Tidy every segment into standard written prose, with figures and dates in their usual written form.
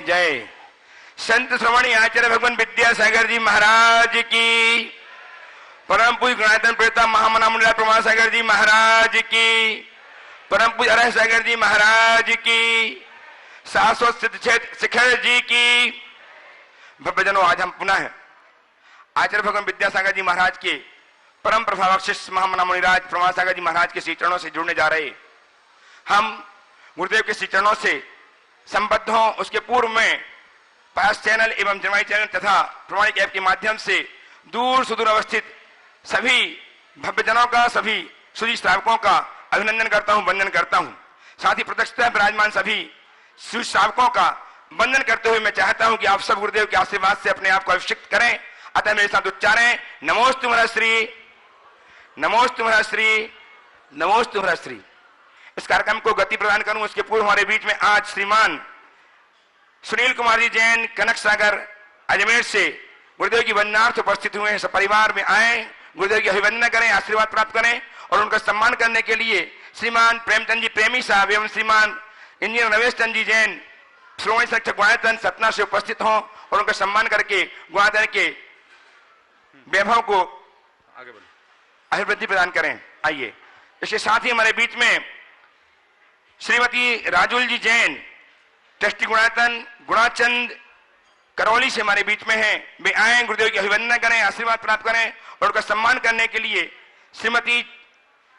जय। संत श्रवणी आचार्य भगवान विद्यासागर जी महाराज की, परम पूज्य गुणायतन प्रेता महामना मुनिलाल प्रमाण सागर जी महाराज की, परम पूज्य अरह सागर जी महाराज की, शाश्वत सिद्ध शिखर जी की। भव्यजनों, आज हम पुनः आचार्य भगवान विद्यासागर जी महाराज के परम प्रभावक शिष्य महामना मुनिराज प्रमाण सागर जी महाराज के श्री चरणों से जुड़ने जा रहे। हम गुरुदेव के श्री चरणों से संबद्ध हों, उसके पूर्व में पास चैनल एवं जनवाई चैनल तथा प्रमाणिक ऐप के माध्यम से दूर सुदूर अवस्थित सभी भव्यजनों का, सभी सुधी श्रावकों का अभिनंदन करता हूं, वंदन करता हूं। साथ ही प्रत्यक्षतः विराजमान सभी सुधी श्रावकों का वंदन करते हुए मैं चाहता हूं कि आप सब गुरुदेव के आशीर्वाद से अपने आप को अभिषिक्त करें। अतः मेरे साथ उच्चारें, नमोस्तु महर्षि, नमोस्तु महर्षि, नमोस्तु महर्षि। इस कार्यक्रम को गति प्रदान करूं उसके पूर्व हमारे बीच में आज श्रीमान सुनील कुमार जी जैन कनक सागर अजमेर से गुरुदेव की वंदनार्थ उपस्थित हुए हैं। सब परिवार में आए, गुरुदेव की अभिवंदना करें, आशीर्वाद प्राप्त करें और उनका सम्मान करने के लिए श्रीमान प्रेमचंद जी प्रेमी साहब एवं श्रीमान इंजीनियर नवेश चंद जी जैन श्रोमणी शिक्षक गुणायतन सतना से उपस्थित हों और उनका सम्मान करके गुणायतन के वैभव को आगे अभिवृद्धि प्रदान करें। आइए, इसके साथ ही हमारे बीच में श्रीमती राजुल जी जैन ट्रस्टी गुणायतन गुणाचंद करौली से हमारे बीच में हैं। वे आए, गुरुदेव की अभिवंदना करें, आशीर्वाद प्राप्त करें और उनका सम्मान करने के लिए श्रीमती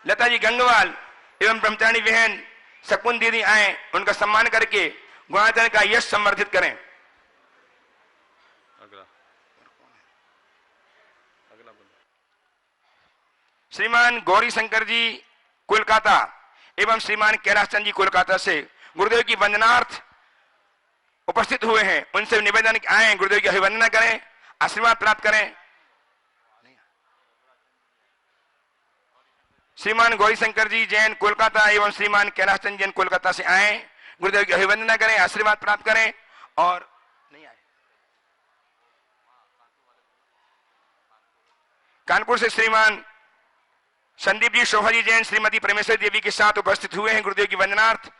लता जी गंगवाल एवं ब्रह्मचारिणी बहन शकुन दीदी आए, उनका सम्मान करके गुणायतन का यश संवर्धित करें। श्रीमान गौरी शंकर जी कोलकाता एवं श्रीमान कैलाश चंद जी कोलकाता से गुरुदेव की वंदनार्थ उपस्थित हुए हैं। उनसे निवेदन आए, गुरुदेव की अभिवंदना करें, आशीर्वाद प्राप्त करें। श्रीमान गौरी शंकर जी जैन कोलकाता एवं श्रीमान कैलाश चंद जैन कोलकाता से आए, गुरुदेव की अभिवंदना करें, आशीर्वाद प्राप्त करें। और नहीं आए, कानपुर से श्रीमान संदीप जी शोभा जी जैन श्रीमती परमेश्वर देवी के साथ उपस्थित हुए हैं। गुरुदेव की वंदनार्थ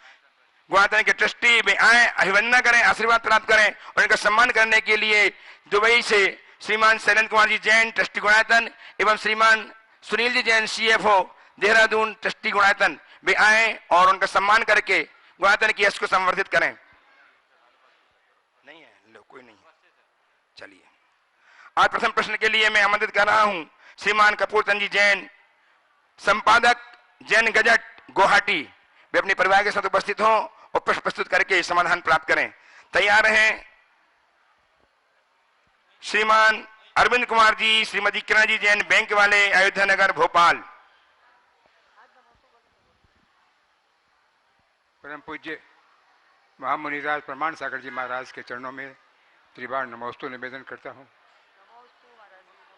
गुणायतन के ट्रस्टी वे आए, अभिवंदना करें, आशीर्वाद प्राप्त करें और इनका सम्मान करने के लिए दुबई से श्रीमान शैलेंद्र कुमार जी जैन ट्रस्टी गुणायतन एवं श्रीमान सुनील जी जैन CFO देहरादून ट्रस्टी गुणायतन वे आए और उनका सम्मान करके गुणायतन की यश को संवर्धित करें। नहीं है, लो कोई नहीं। चलिए, आज प्रथम प्रश्न के लिए मैं आमंत्रित कर रहा हूं श्रीमान कपूर चंद जी जैन संपादक जैन गजट गुवाहाटी। वे अपने परिवार के साथ उपस्थित हों और प्रश्न प्रस्तुत करके समाधान प्राप्त करें। तैयार हैं श्रीमान अरविंद कुमार जी श्रीमती किरण जी जैन बैंक वाले अयोध्या नगर भोपाल। परम पूज्य महामुनिराज प्रमाण सागर जी महाराज के चरणों में त्रिबार नमोस्तु निवेदन करता हूँ।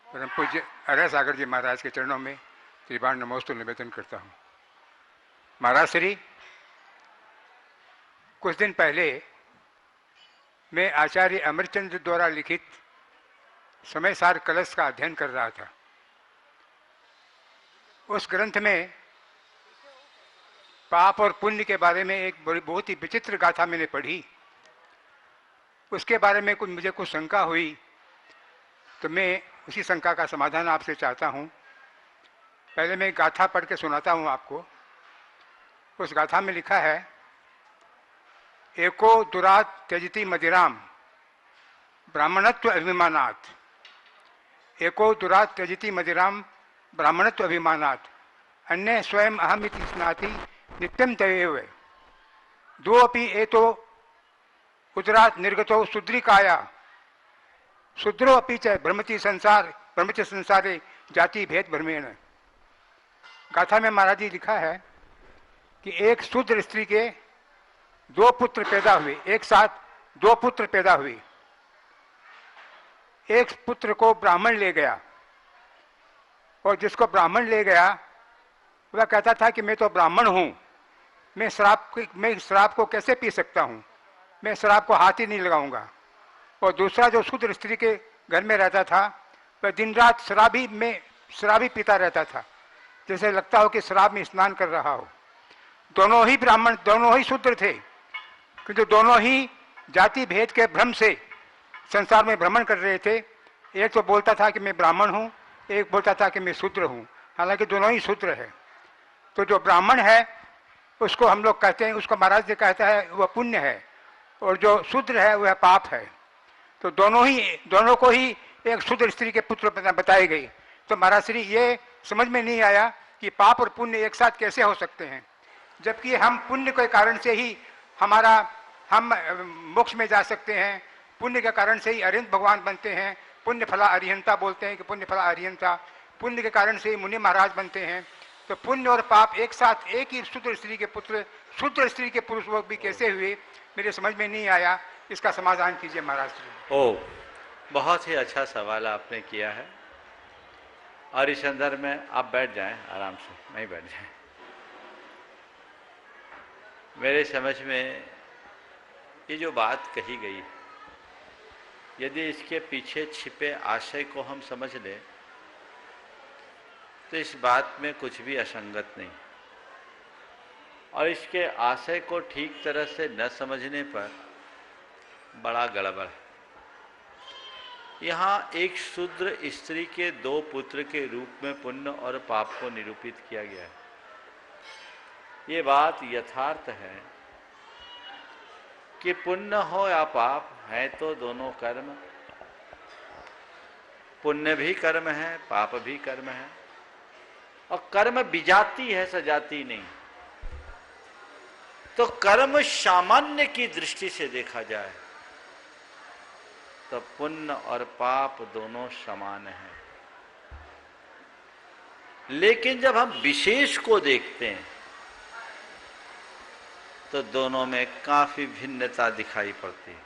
परम पूज्य अरह सागर जी महाराज के चरणों में त्रिबार नमोस्तु निवेदन करता हूँ। महाराज श्री, कुछ दिन पहले मैं आचार्य अमरचंद्र द्वारा लिखित समय सार कलश का अध्ययन कर रहा था। उस ग्रंथ में पाप और पुण्य के बारे में एक बहुत ही विचित्र गाथा मैंने पढ़ी। उसके बारे में मुझे कुछ शंका हुई, तो मैं उसी शंका का समाधान आपसे चाहता हूँ। पहले मैं गाथा पढ़ के सुनाता हूँ आपको। उस गाथा में लिखा है, एको दुरात त्यजति मदिराम ब्राह्मणत्व अभिमानात्, एको दुरात त्यजति मदिराम ब्राह्मणत्व अभिमानात्, अन्य स्वयं अहमिति स्नाति नित्यम तयेव, दो अपि एतो उदरात निर्गतो शूद्रिकाया, शूद्रो अपि च भ्रमति संसारे जाति भेद भ्रमेण। गाथा में महाराज जी लिखा है कि एक शूद्र स्त्री के दो पुत्र पैदा हुए, एक साथ दो पुत्र पैदा हुए। एक पुत्र को ब्राह्मण ले गया और जिसको ब्राह्मण ले गया वह कहता था कि मैं तो ब्राह्मण हूं, मैं शराब को कैसे पी सकता हूं, मैं शराब को हाथ ही नहीं लगाऊंगा। और दूसरा जो शूद्र स्त्री के घर में रहता था वह दिन रात शराबी पीता रहता था, जैसे लगता हो कि शराब में स्नान कर रहा हो। दोनों ही ब्राह्मण, दोनों ही शूद्र थे, किंतु दोनों ही जाति भेद के भ्रम से संसार में भ्रमण कर रहे थे। एक तो बोलता था कि मैं ब्राह्मण हूँ, एक बोलता था कि मैं शूद्र हूँ, हालांकि दोनों ही शूद्र है। तो जो ब्राह्मण है उसको हम लोग कहते हैं, उसको महाराज जी कहता है वह पुण्य है, और जो शूद्र है वह पाप है। तो दोनों को ही एक शूद्र स्त्री के पुत्र बताए गए। तो महाराज श्री ये समझ में नहीं आया कि पाप और पुण्य एक साथ कैसे हो सकते हैं, जबकि हम पुण्य के कारण से ही हम मोक्ष में जा सकते हैं। पुण्य के कारण से ही अरिहंत भगवान बनते हैं। पुण्य फला अरिहंता बोलते हैं कि पुण्य फला अरिहंता, पुण्य के कारण से ही मुनि महाराज बनते हैं। तो पुण्य और पाप एक साथ एक ही शूद्र स्त्री के पुत्र शूद्र स्त्री के पुरुष वो भी कैसे हुए, मेरे समझ में नहीं आया। इसका समाधान कीजिए महाराज श्री। ओ, बहुत ही अच्छा सवाल आपने किया है, और इस संदर्भ में आप बैठ जाएं आराम से, नहीं बैठ जाएं। मेरे समझ में ये जो बात कही गई, यदि इसके पीछे छिपे आशय को हम समझ लें तो इस बात में कुछ भी असंगत नहीं, और इसके आशय को ठीक तरह से न समझने पर बड़ा गड़बड़ है। यहाँ एक शूद्र स्त्री के 2 पुत्र के रूप में पुण्य और पाप को निरूपित किया गया है। ये बात यथार्थ है कि पुण्य हो या पाप है तो दोनों कर्म, पुण्य भी कर्म है, पाप भी कर्म है, और कर्म विजाती है, सजाती नहीं। तो कर्म सामान्य की दृष्टि से देखा जाए तो पुण्य और पाप दोनों समान हैं, लेकिन जब हम विशेष को देखते हैं तो दोनों में काफी भिन्नता दिखाई पड़ती है।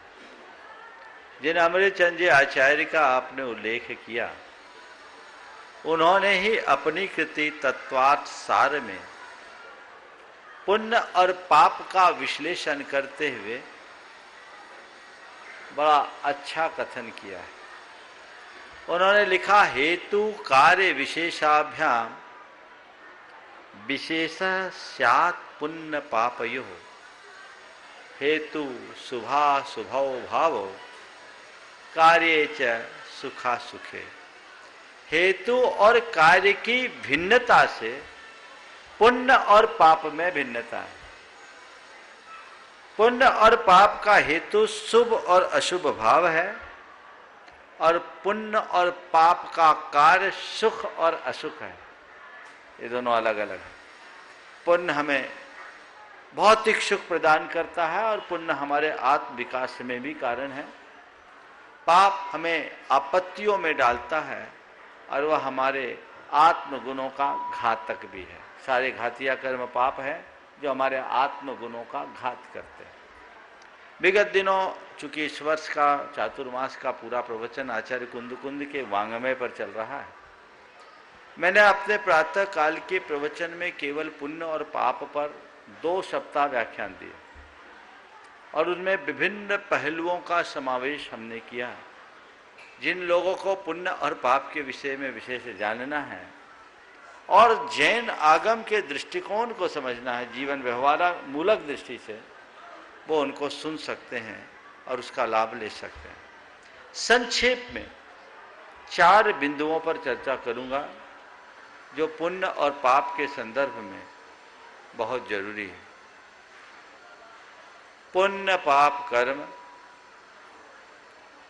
जिन अमृतचंद जी आचार्य का आपने उल्लेख किया, उन्होंने ही अपनी कृति तत्वार्थ सार में पुण्य और पाप का विश्लेषण करते हुए बड़ा अच्छा कथन किया है। उन्होंने लिखा, हेतु कार्य विशेषाभ्याम विशेष स्यात् पुण्य पापयो, हेतु शुभाशुभौ भावो कार्ये च सुखासुखे। हेतु और कार्य की भिन्नता से पुण्य और पाप में भिन्नता है। पुण्य और पाप का हेतु शुभ और अशुभ भाव है, और पुण्य और पाप का कार्य सुख और असुख है। ये दोनों अलग अलग है। पुण्य हमें भौतिक सुख प्रदान करता है, और पुण्य हमारे आत्म विकास में भी कारण है। पाप हमें आपत्तियों में डालता है, और वह हमारे आत्म गुणों का घातक भी है। सारे घातिया कर्म पाप है जो हमारे आत्म गुणों का घात करते हैं। विगत दिनों चूंकि इस वर्ष का चातुर्मास का पूरा प्रवचन आचार्य कुंद के वांग्मय पर चल रहा है, मैंने अपने प्रातः काल के प्रवचन में केवल पुण्य और पाप पर 2 सप्ताह व्याख्यान दिए, और उनमें विभिन्न पहलुओं का समावेश हमने किया। जिन लोगों को पुण्य और पाप के विषय में विशेष जानना है और जैन आगम के दृष्टिकोण को समझना है जीवन व्यवहार मूलक दृष्टि से, वो उनको सुन सकते हैं और उसका लाभ ले सकते हैं। संक्षेप में 4 बिंदुओं पर चर्चा करूंगा जो पुण्य और पाप के संदर्भ में बहुत जरूरी है। पुण्य पाप कर्म,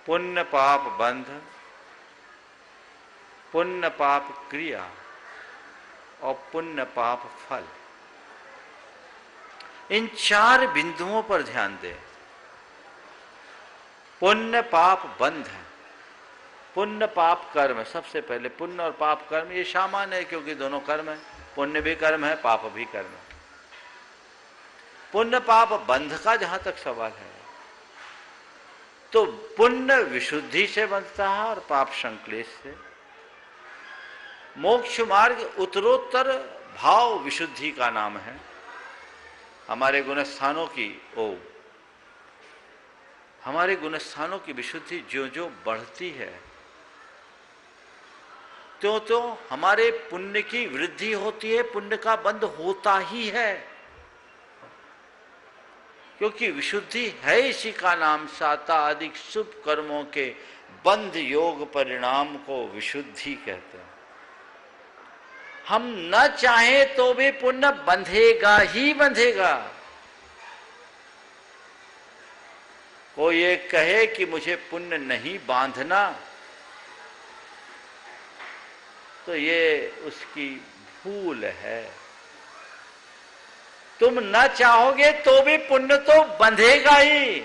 पुण्य पाप बंध, पुण्य पाप क्रिया और पुण्य पाप फल। इन 4 बिंदुओं पर ध्यान दें। पुण्य पाप बंध है, पुण्य पाप कर्म। सबसे पहले पुण्य और पाप कर्म ये सामान्य है, क्योंकि दोनों कर्म है। पुण्य भी कर्म है, पाप भी कर्म है। पुण्य पाप बंध का जहां तक सवाल है, तो पुण्य विशुद्धि से बनता है और पाप संक्लेश से। मोक्ष मार्ग उत्तरोत्तर भाव विशुद्धि का नाम है। हमारे गुणस्थानों की हमारे गुणस्थानों की विशुद्धि जो जो बढ़ती है, त्यों त्यों हमारे पुण्य की वृद्धि होती है, पुण्य का बंध होता ही है। क्योंकि विशुद्धि है इसी का नाम। साता अधिक शुभ कर्मों के बंध योग परिणाम को विशुद्धि कहते हैं। हम न चाहें तो भी पुण्य बंधेगा ही बंधेगा। कोई ये कहे कि मुझे पुण्य नहीं बांधना, तो ये उसकी भूल है। तुम न चाहोगे तो भी पुण्य तो बंधेगा ही।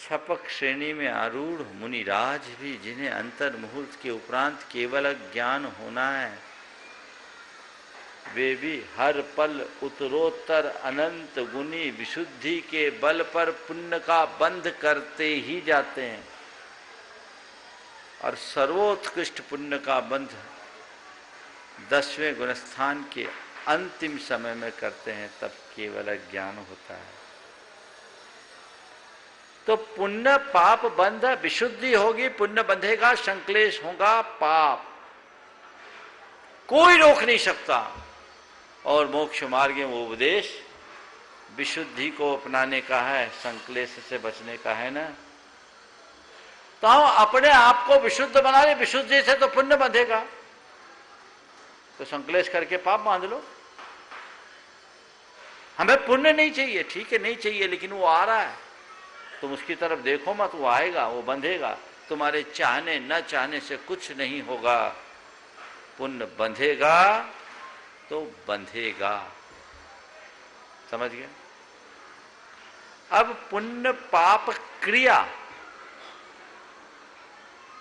छपक श्रेणी में आरूढ़ मुनिराज भी, जिन्हें अंतर मुहूर्त के उपरांत केवल ज्ञान होना है, वे भी हर पल उत्तरोत्तर अनंत गुनी विशुद्धि के बल पर पुण्य का बंध करते ही जाते हैं। और सर्वोत्कृष्ट पुण्य का बंध 10वें गुणस्थान के अंतिम समय में करते हैं, तब केवल ज्ञान होता है। तो पुण्य पाप बंध, विशुद्धि होगी, पुण्य बंधेगा, संक्लेश होगा, पाप कोई रोक नहीं सकता। और मोक्ष मार्ग में वो उपदेश विशुद्धि को अपनाने का है, संक्लेश से बचने का है ना। तो हम अपने आप को विशुद्ध बना ले, विशुद्धि से तो पुण्य बंधेगा, तो संक्लेश करके पाप बांध लो। हमें पुण्य नहीं चाहिए, ठीक है नहीं चाहिए, लेकिन वो आ रहा है, तुम उसकी तरफ देखो मत, वो आएगा, वो बंधेगा। तुम्हारे चाहने न चाहने से कुछ नहीं होगा, पुण्य बंधेगा तो बंधेगा। समझ गए? अब पुण्य पाप क्रिया,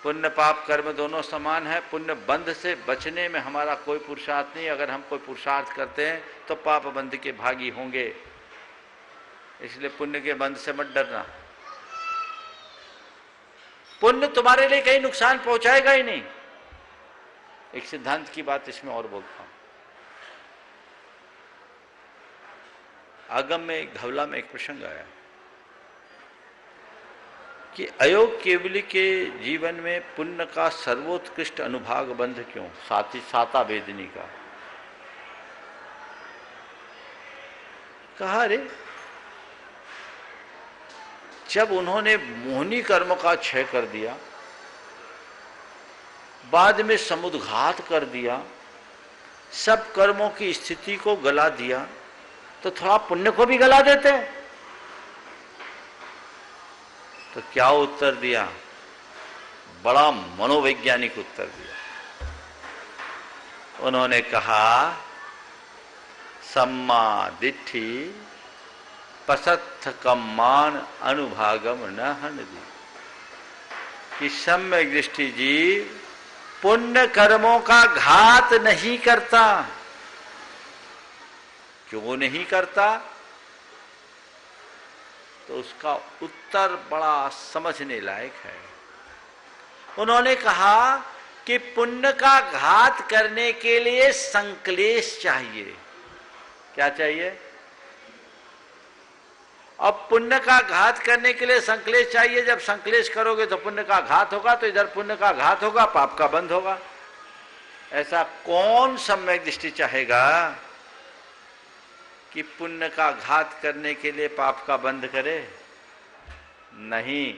पुण्य पाप कर्म दोनों समान है। पुण्य बंध से बचने में हमारा कोई पुरुषार्थ नहीं। अगर हम कोई पुरुषार्थ करते हैं तो पाप बंध के भागी होंगे, इसलिए पुण्य के बंध से मत डरना। पुण्य तुम्हारे लिए कहीं नुकसान पहुंचाएगा ही नहीं। एक सिद्धांत की बात इसमें और बोलता हूं। आगम में धवला में एक प्रसंग आया कि अयोग केवली के जीवन में पुण्य का सर्वोत्कृष्ट अनुभाग बंध क्यों? साता वेदनी का कहा, रे जब उन्होंने मोहनी कर्म का क्षय कर दिया, बाद में समुद्घात कर दिया, सब कर्मों की स्थिति को गला दिया, तो थोड़ा पुण्य को भी गला देते। तो क्या उत्तर दिया? बड़ा मनोवैज्ञानिक उत्तर दिया। उन्होंने कहा, सम्मा दिट्ठी पसत्थ कम्मान अनुभागम न हनदी, कि सम्यक दृष्टि जीव पुण्य कर्मों का घात नहीं करता। क्यों नहीं करता? तो उसका उत्तर बड़ा समझने लायक है। उन्होंने कहा कि पुण्य का घात करने के लिए संक्लेश चाहिए। क्या चाहिए? अब पुण्य का घात करने के लिए संक्लेश चाहिए। जब संक्लेश करोगे तो पुण्य का घात होगा, तो इधर पुण्य का घात होगा, पाप का बंध होगा। ऐसा कौन सम्यक दृष्टि चाहेगा कि पुण्य का घात करने के लिए पाप का बंध करे? नहीं।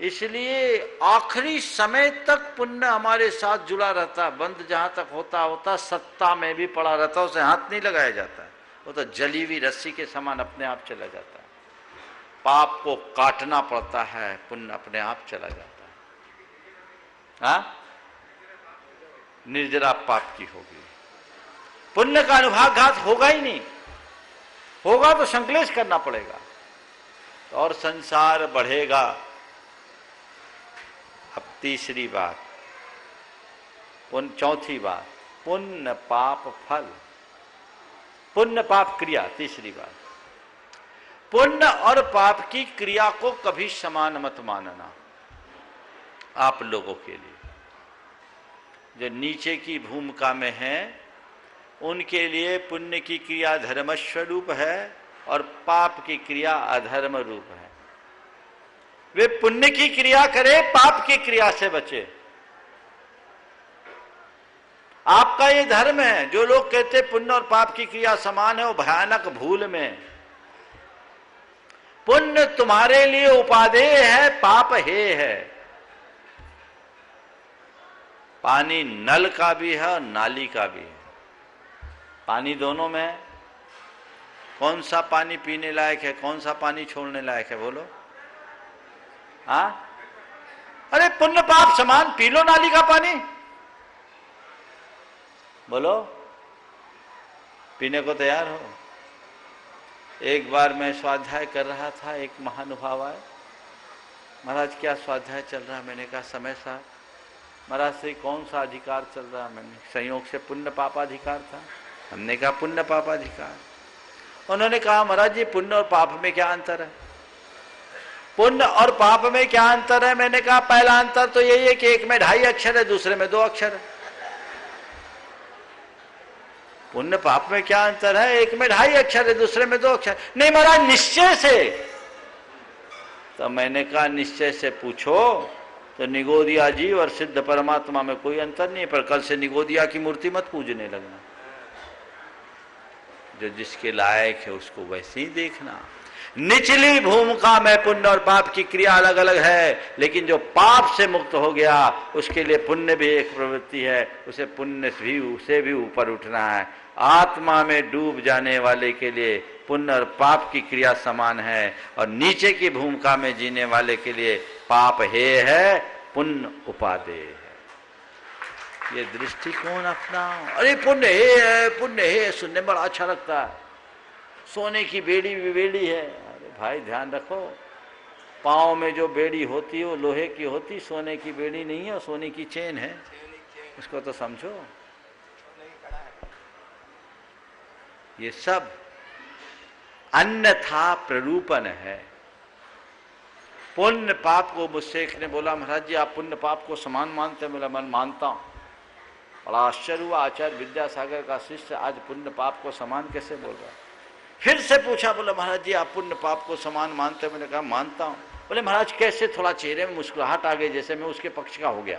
इसलिए आखिरी समय तक पुण्य हमारे साथ जुड़ा रहता। बंध जहां तक होता होता सत्ता में भी पड़ा रहता, उसे हाथ नहीं लगाया जाता। वो तो जली हुई रस्सी के समान अपने आप चला जाता है। पाप को काटना पड़ता है, पुण्य अपने आप चला जाता है। हाँ, निर्जरा पाप की होगी, पुण्य का अनुभागघात होगा ही नहीं। होगा तो संक्लेश करना पड़ेगा और संसार बढ़ेगा। अब तीसरी बात, चौथी बात, पुण्य पाप फल, पुण्य पाप क्रिया। तीसरी बात, पुण्य और पाप की क्रिया को कभी समान मत मानना। आप लोगों के लिए जो नीचे की भूमिका में हैं, उनके लिए पुण्य की क्रिया धर्म स्वरूप है और पाप की क्रिया अधर्म रूप है। वे पुण्य की क्रिया करे, पाप की क्रिया से बचे। आपका ये धर्म है। जो लोग कहते पुण्य और पाप की क्रिया समान है, वो भयानक भूल में। पुण्य तुम्हारे लिए उपादेय है, पाप हे है। पानी नल का भी है और नाली का भी है। पानी दोनों में है। कौन सा पानी पीने लायक है, कौन सा पानी छोड़ने लायक है, बोलो? हाँ, अरे पुण्य पाप समान, पी लो नाली का पानी। बोलो, पीने को तैयार हो? एक बार मैं स्वाध्याय कर रहा था, एक महानुभाव आए, महाराज क्या स्वाध्याय चल रहा? मैंने कहा समय साहब। महाराज से कौन सा अधिकार चल रहा? मैंने संयोग से पुण्य पापाधिकार था। हमने कहा पुण्य पापाधिकार। उन्होंने कहा महाराज जी पुण्य और पाप में क्या अंतर है? पुण्य और पाप में क्या अंतर है? मैंने कहा पहला अंतर तो यही है कि एक में 2.5 अक्षर है, दूसरे में 2 अक्षर है। पुण्य पाप में क्या अंतर है? एक में 2.5 अक्षर है, दूसरे में 2 अक्षर। नहीं महाराज निश्चय से। तो मैंने कहा निश्चय से पूछो तो निगोदिया जी और सिद्ध परमात्मा में कोई अंतर नहीं है, पर कल से निगोदिया की मूर्ति मत पूजने लगना। जो जिसके लायक है उसको वैसे ही देखना। निचली भूमिका में पुण्य और पाप की क्रिया अलग अलग है, लेकिन जो पाप से मुक्त हो गया उसके लिए पुण्य भी एक प्रवृत्ति है, उसे पुण्य से भी ऊपर उठना है। आत्मा में डूब जाने वाले के लिए पुण्य और पाप की क्रिया समान है, और नीचे की भूमिका में जीने वाले के लिए पाप हे है, पुण्य उपादेय है। ये दृष्टिकोण अपनाओ। अरे पुण्य हे है, पुण्य हे, सुनने में बड़ा अच्छा लगता है। सोने की बेड़ी भी बेड़ी है। अरे भाई ध्यान रखो, पाँव में जो बेड़ी होती है वो लोहे की होती, सोने की बेड़ी नहीं है, सोने की चेन है। इसको तो समझो। ये सब अन्यथा प्ररूपण है। पुण्य पाप को मुझसे एक ने बोला महाराज जी आप पुण्य पाप को समान मानते हैं? बोला मैं मानता हूं। बड़ा आश्चर्य हुआ, आचार्य विद्यासागर का शिष्य आज पुण्य पाप को समान कैसे बोल रहा है? फिर से पूछा, बोला महाराज जी आप पुण्य पाप को समान मानते हैं? मैंने कहा मानता हूं। बोले महाराज कैसे? थोड़ा चेहरे में मुस्कुराहट आ गई, जैसे मैं उसके पक्ष का हो गया।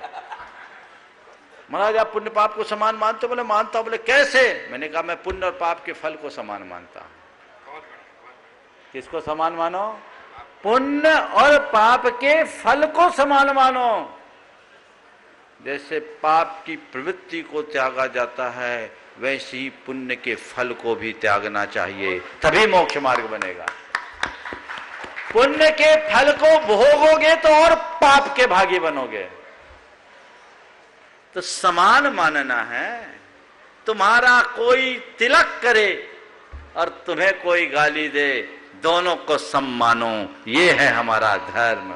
महाराज आप पुण्य पाप को समान मानते हो? बोले मानता हूं। बोले कैसे? मैंने कहा मैं पुण्य और पाप के फल को समान मानता हूं। किसको समान मानो? पुण्य और पाप के फल को समान मानो। जैसे पाप की प्रवृत्ति को त्यागा जाता है, वैसे ही पुण्य के फल को भी त्यागना चाहिए, तभी मोक्ष मार्ग बनेगा। पुण्य के फल को भोगोगे तो और पाप के भागी बनोगे। तो समान मानना है। तुम्हारा कोई तिलक करे और तुम्हें कोई गाली दे, दोनों को सम्मानो, ये है हमारा धर्म।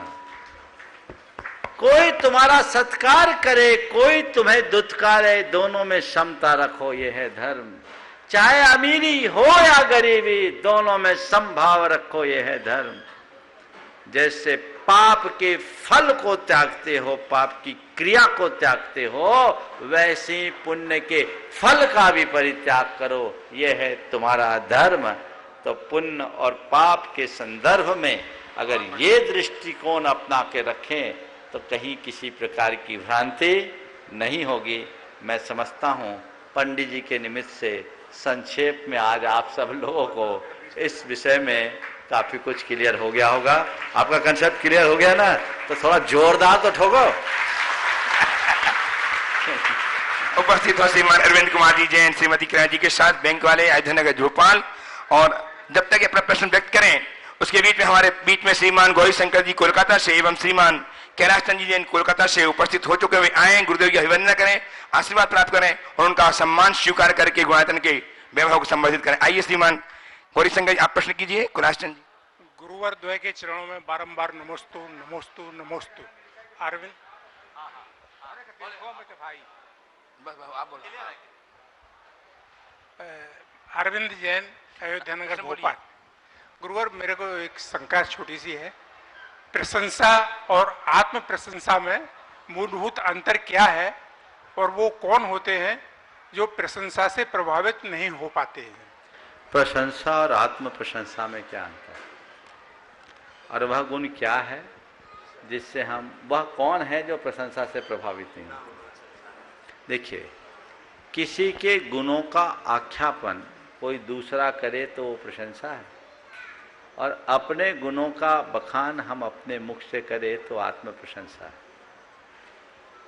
कोई तुम्हारा सत्कार करे, कोई तुम्हें दुत्कारे, दोनों में समता रखो, ये है धर्म। चाहे अमीरी हो या गरीबी, दोनों में समभाव रखो, ये है धर्म। जैसे पाप के फल को त्यागते हो, पाप की क्रिया को त्यागते हो, वैसे ही पुण्य के फल का भी परित्याग करो, यह है तुम्हारा धर्म। तो पुण्य और पाप के संदर्भ में अगर ये दृष्टिकोण अपना के रखें तो कहीं किसी प्रकार की भ्रांति नहीं होगी। मैं समझता हूँ पंडित जी के निमित्त से संक्षेप में आज आप सब लोगों को इस विषय में काफी कुछ क्लियर हो गया होगा। आपका कंसेप्ट क्लियर हो गया ना? तो थोड़ा जोरदार तो ठोको। उपस्थित हो श्रीमान अरविंद कुमार जी जैन, श्रीमती किरण जी के साथ बैंक वाले अयोध्यानगर भोपाल। और जब तक अपना प्रश्न व्यक्त करें उसके बीच में हमारे बीच में श्रीमान गौरी शंकर जी कोलकाता से एवं श्रीमान कैलाश चंद जी जैन कोलकाता से उपस्थित हो चुके हुए आए। गुरुदेव की अभिवंदना करें, आशीर्वाद प्राप्त करें और उनका सम्मान स्वीकार करके गुणायतन के वैभव को संबोधित करें। आइए श्रीमान गौरी शंकर जी आप प्रश्न कीजिए। कैलाश चंद जी। गुरुवर द्वय के चरणों में बारंबार नमोस्तु नमोस्तु नमोस्तु। अरविंद भाई अरविंद जैन अयोध्यानगर भोपाल। गुरुवर मेरे को एक शंका छोटी सी है, प्रशंसा और आत्म प्रशंसा में मूलभूत अंतर क्या है और वो कौन होते हैं जो प्रशंसा से प्रभावित नहीं हो पाते हैं? प्रशंसा और आत्म प्रशंसा में क्या अंतर, और वह गुण क्या है जिससे हम, वह कौन है जो प्रशंसा से प्रभावित नहीं होते? देखिए किसी के गुणों का आख्यापन कोई दूसरा करे तो वो प्रशंसा है, और अपने गुणों का बखान हम अपने मुख से करें तो आत्म प्रशंसा है।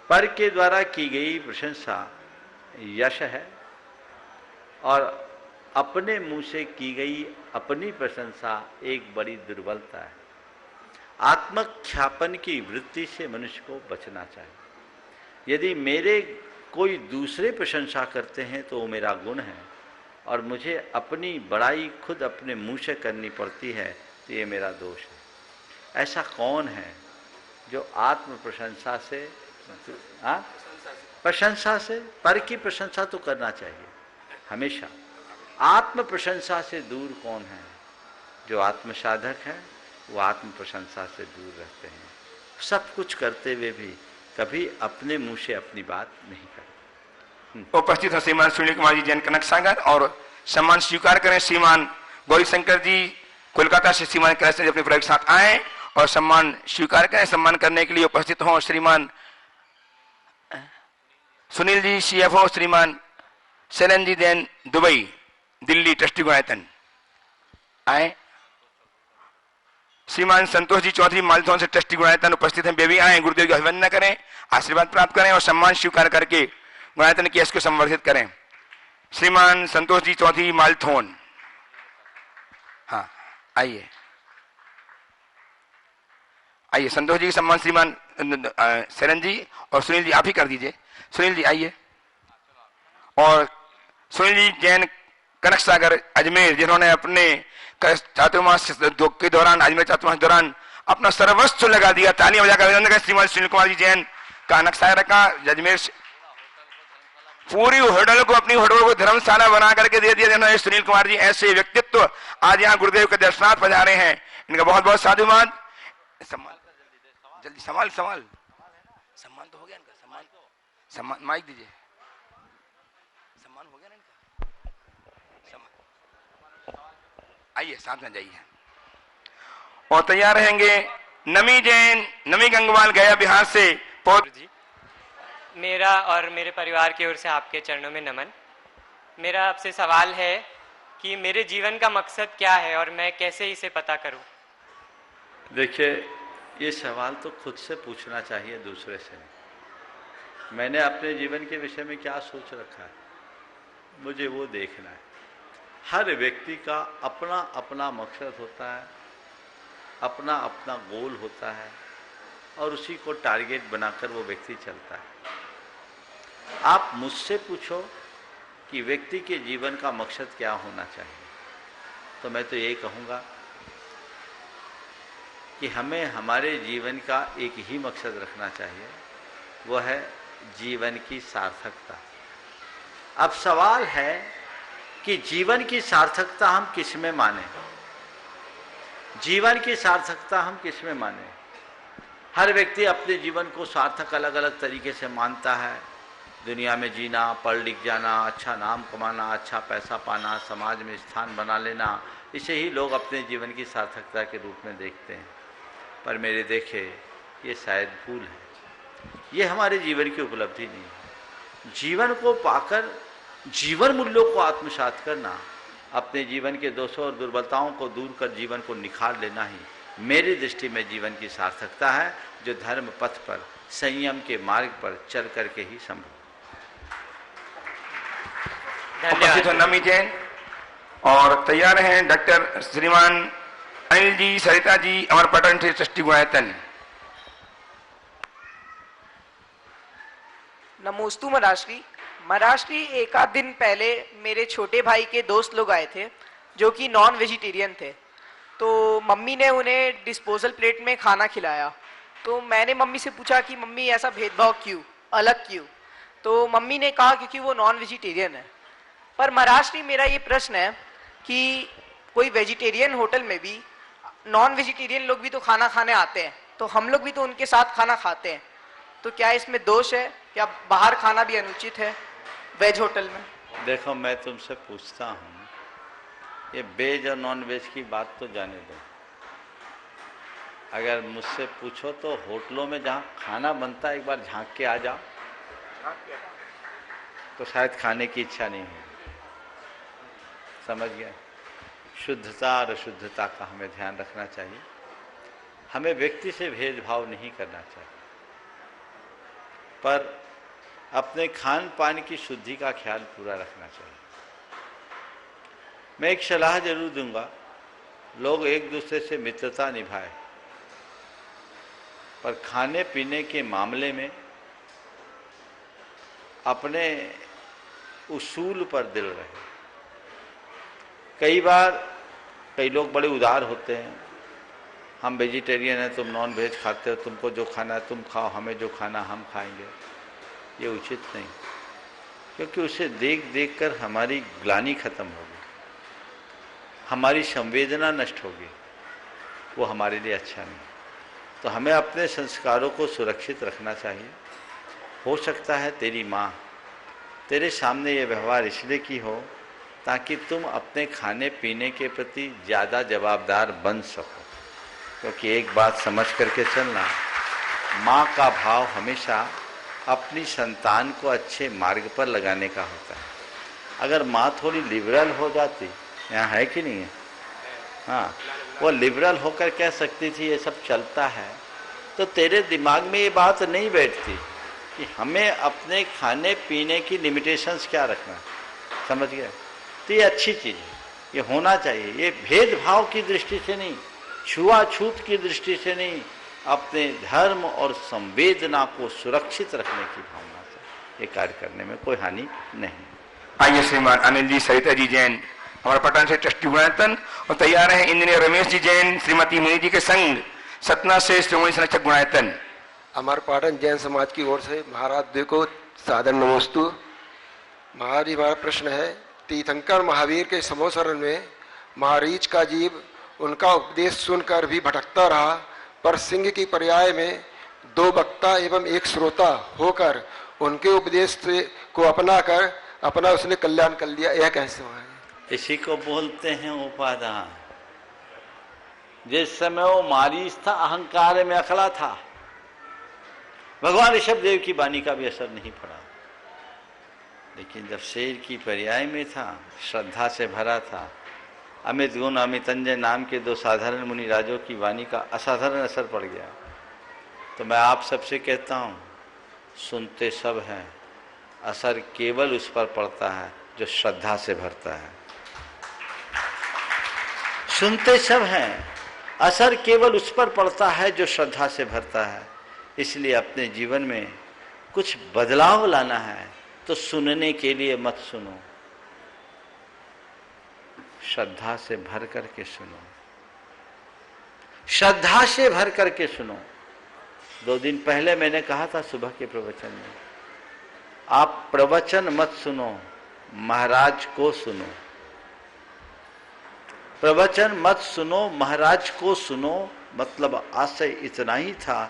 पर के द्वारा की गई प्रशंसा यश है, और अपने मुंह से की गई अपनी प्रशंसा एक बड़ी दुर्बलता है। आत्मख्यापन की वृत्ति से मनुष्य को बचना चाहिए। यदि मेरे कोई दूसरे प्रशंसा करते हैं तो वो मेरा गुण है, और मुझे अपनी बड़ाई खुद अपने मुंह से करनी पड़ती है तो ये मेरा दोष है। ऐसा कौन है जो आत्म प्रशंसा से, प्रशंसा से, पर की प्रशंसा तो करना चाहिए हमेशा। आत्म प्रशंसा से दूर कौन है? जो आत्म साधक है वो आत्म प्रशंसा से दूर रहते हैं। सब कुछ करते हुए भी कभी अपने मुंह से अपनी बात नहीं करते। उपस्थित हैं श्रीमान सुनील कुमार जी जैन कनक सागर, और सम्मान स्वीकार करें श्रीमान गौरी शंकर जी कोलकाता से, श्रीमान कैसे जी अपने परिवार के साथ आए और सम्मान स्वीकार करें। सम्मान करने के लिए उपस्थित हों श्रीमान सुनील जी CFO, श्रीमान शैलन जी जैन दुबई दिल्ली ट्रस्टी गुणायतन आए। श्रीमान संतोष जी चौधरी मालथौन से ट्रस्टी गुणायतन उपस्थित हैं, वे भी आए। गुरुदेव की अभिवंदना करें, आशीर्वाद प्राप्त करें और सम्मान स्वीकार करके गुणायतन की यश को संवर्धित करें। श्रीमान संतोष जी चौधरी मालथौन, हाँ आइए आइए। संतोष जी के सम्मान श्रीमान शरण जी और सुनील जी आप ही कर दीजिए। सुनील जी आइए। और सुनील जी जैन कनक सागर अजमेर, जिन्होंने अपने चातुर्मास के दौरान, अजमेर चातुर्मास के दौरान अपना सर्वस्व लगा दिया। तालियां बजाकर अभिनंदन करें श्रीमान सुनील कुमार जी जैन कनक सागर का। अजमेर से पूरी होटल को, अपनी होटल को धर्मशाला बना करके दे दिया जिन्होंने सुनील कुमार जी। ऐसे व्यक्तित्व आज यहाँ गुरुदेव के दर्शनार्थ पधारे हैं, इनका बहुत बहुत साधुवाद। सम्मान जल्दी, सवाल सवाल सम्मान तो हो गया इनका, सम्मान माइक दीजिए। सम्मान हो गया ना इनका, सम्मान। आइए साथ में जाइए। और तैयार रहेंगे नमी जैन, नमी गंगवाल गया बिहार से। जी, मेरा और मेरे परिवार की ओर से आपके चरणों में नमन। मेरा आपसे सवाल है कि मेरे जीवन का मकसद क्या है और मैं कैसे इसे पता करूं? देखिए, ये सवाल तो खुद से पूछना चाहिए, दूसरे से। मैंने अपने जीवन के विषय में क्या सोच रखा है, मुझे वो देखना है। हर व्यक्ति का अपना अपना मकसद होता है, अपना अपना गोल होता है, और उसी को टारगेट बनाकर वो व्यक्ति चलता है। आप मुझसे पूछो कि व्यक्ति के जीवन का मकसद क्या होना चाहिए, तो मैं तो ये कहूँगा कि हमें हमारे जीवन का एक ही मकसद रखना चाहिए, वो है जीवन की सार्थकता। अब सवाल है कि जीवन की सार्थकता हम किस में माने? जीवन की सार्थकता हम किस में माने? हर व्यक्ति अपने जीवन को सार्थक अलग अलग तरीके से मानता है। दुनिया में जीना, पढ़ लिख जाना, अच्छा नाम कमाना, अच्छा पैसा पाना, समाज में स्थान बना लेना, इसे ही लोग अपने जीवन की सार्थकता के रूप में देखते हैं। पर मेरे देखे ये शायद भूल है, ये हमारे जीवन की उपलब्धि नहीं है। जीवन को पाकर जीवन मूल्यों को आत्मसात करना, अपने जीवन के दोषों और दुर्बलताओं को दूर कर जीवन को निखार लेना ही मेरी दृष्टि में जीवन की सार्थकता है, जो धर्म पथ पर, संयम के मार्ग पर चल करके ही संभव। उपस्थित नमी जैन और तैयार हैं डॉक्टर श्रीमान अनिल जी, सरिता जी, अमरपटन से ट्रस्टी गुणायतन। नमोस्तु महाराष्ट्री। महाराष्ट्री, एक आध दिन पहले मेरे छोटे भाई के दोस्त लोग आए थे जो कि नॉन वेजिटेरियन थे। तो मम्मी ने उन्हें डिस्पोजल प्लेट में खाना खिलाया। तो मैंने मम्मी से पूछा कि मम्मी ऐसा भेदभाव क्यों, अलग क्यों? तो मम्मी ने कहा क्योंकि वो नॉन वेजिटेरियन है। पर महाराष्ट्री, मेरा ये प्रश्न है कि कोई वेजिटेरियन होटल में भी नॉन वेजिटेरियन लोग भी तो खाना खाने आते हैं, तो हम लोग भी तो उनके साथ खाना खाते हैं, तो क्या इसमें दोष है? क्या बाहर खाना भी अनुचित है वेज होटल में? देखो, मैं तुमसे पूछता हूँ, ये वेज और नॉन वेज की बात तो जाने दो। अगर मुझसे पूछो तो होटलों में जहाँ खाना बनता है एक बार झांक के आ जाओ। तो शायद खाने की इच्छा नहीं होगी। समझ गए? शुद्धता और अशुद्धता का हमें ध्यान रखना चाहिए। हमें व्यक्ति से भेदभाव नहीं करना चाहिए, पर अपने खान पान की शुद्धि का ख्याल पूरा रखना चाहिए। मैं एक सलाह जरूर दूंगा, लोग एक दूसरे से मित्रता निभाएं, पर खाने पीने के मामले में अपने उसूल पर दिल रहे। कई बार कई लोग बड़े उदार होते हैं, हम वेजिटेरियन हैं, तुम नॉन वेज खाते हो, तुमको जो खाना है तुम खाओ, हमें जो खाना हम खाएंगे। ये उचित नहीं, क्योंकि उसे देख देख कर हमारी ग्लानि खत्म होगी, हमारी संवेदना नष्ट होगी, वो हमारे लिए अच्छा नहीं। तो हमें अपने संस्कारों को सुरक्षित रखना चाहिए। हो सकता है तेरी माँ तेरे सामने ये व्यवहार इसलिए की हो ताकि तुम अपने खाने पीने के प्रति ज़्यादा जवाबदार बन सको। क्योंकि एक बात समझ करके चलना, माँ का भाव हमेशा अपनी संतान को अच्छे मार्ग पर लगाने का होता है। अगर माँ थोड़ी लिबरल हो जाती, यहाँ है कि नहीं है? हाँ, वो लिबरल होकर कह सकती थी ये सब चलता है, तो तेरे दिमाग में ये बात नहीं बैठती कि हमें अपने खाने पीने की लिमिटेशंस क्या रखना है। समझ गए? तो ये अच्छी चीज़ है, ये होना चाहिए। ये भेदभाव की दृष्टि से नहीं, छुआछूत की दृष्टि से नहीं, अपने धर्म और संवेदना को सुरक्षित रखने की भावना से ये कार्य करने में कोई हानि नहीं। आइए श्रीमान अनिल जी, सरिता जी जैन हमारे पटना से ट्रस्टी गुणायतन, और तैयार हैं इंजीनियर रमेश जी जैन श्रीमती मुनि जी के संग सतना से श्रोमणी संरक्षक गुणायतन। हमारे पाटन जैन समाज की ओर से महाराज जी को सादर नमोस्तु। महाराज हमारा प्रश्न है, तीर्थंकर महावीर के समोसरण में महारीच का जीव उनका उपदेश सुनकर भी भटकता रहा, पर सिंह की पर्याय में दो वक्ता एवं एक श्रोता होकर उनके उपदेश को अपना उसने कल्याण कर लिया। यह कैसे हुआ है? इसी को बोलते हैं उपादान। जिस समय वो मारीच था, अहंकार में अकला था, भगवान ऋषभ देव की वाणी का भी असर नहीं पड़ा। लेकिन जब शेर की पर्याय में था, श्रद्धा से भरा था, अमित गुण अमितंजय नाम के दो साधारण मुनि राजों की वाणी का असाधारण असर पड़ गया। तो मैं आप सबसे कहता हूँ, सुनते सब हैं, असर केवल उस पर पड़ता है जो श्रद्धा से भरता है। सुनते सब हैं, असर केवल उस पर पड़ता है जो श्रद्धा से भरता है। इसलिए अपने जीवन में कुछ बदलाव लाना है तो सुनने के लिए मत सुनो, श्रद्धा से भर करके सुनो, श्रद्धा से भर करके सुनो। 2 दिन पहले मैंने कहा था सुबह के प्रवचन में, आप प्रवचन मत सुनो, महाराज को सुनो। प्रवचन मत सुनो, महाराज को सुनो, मतलब आशय इतना ही था।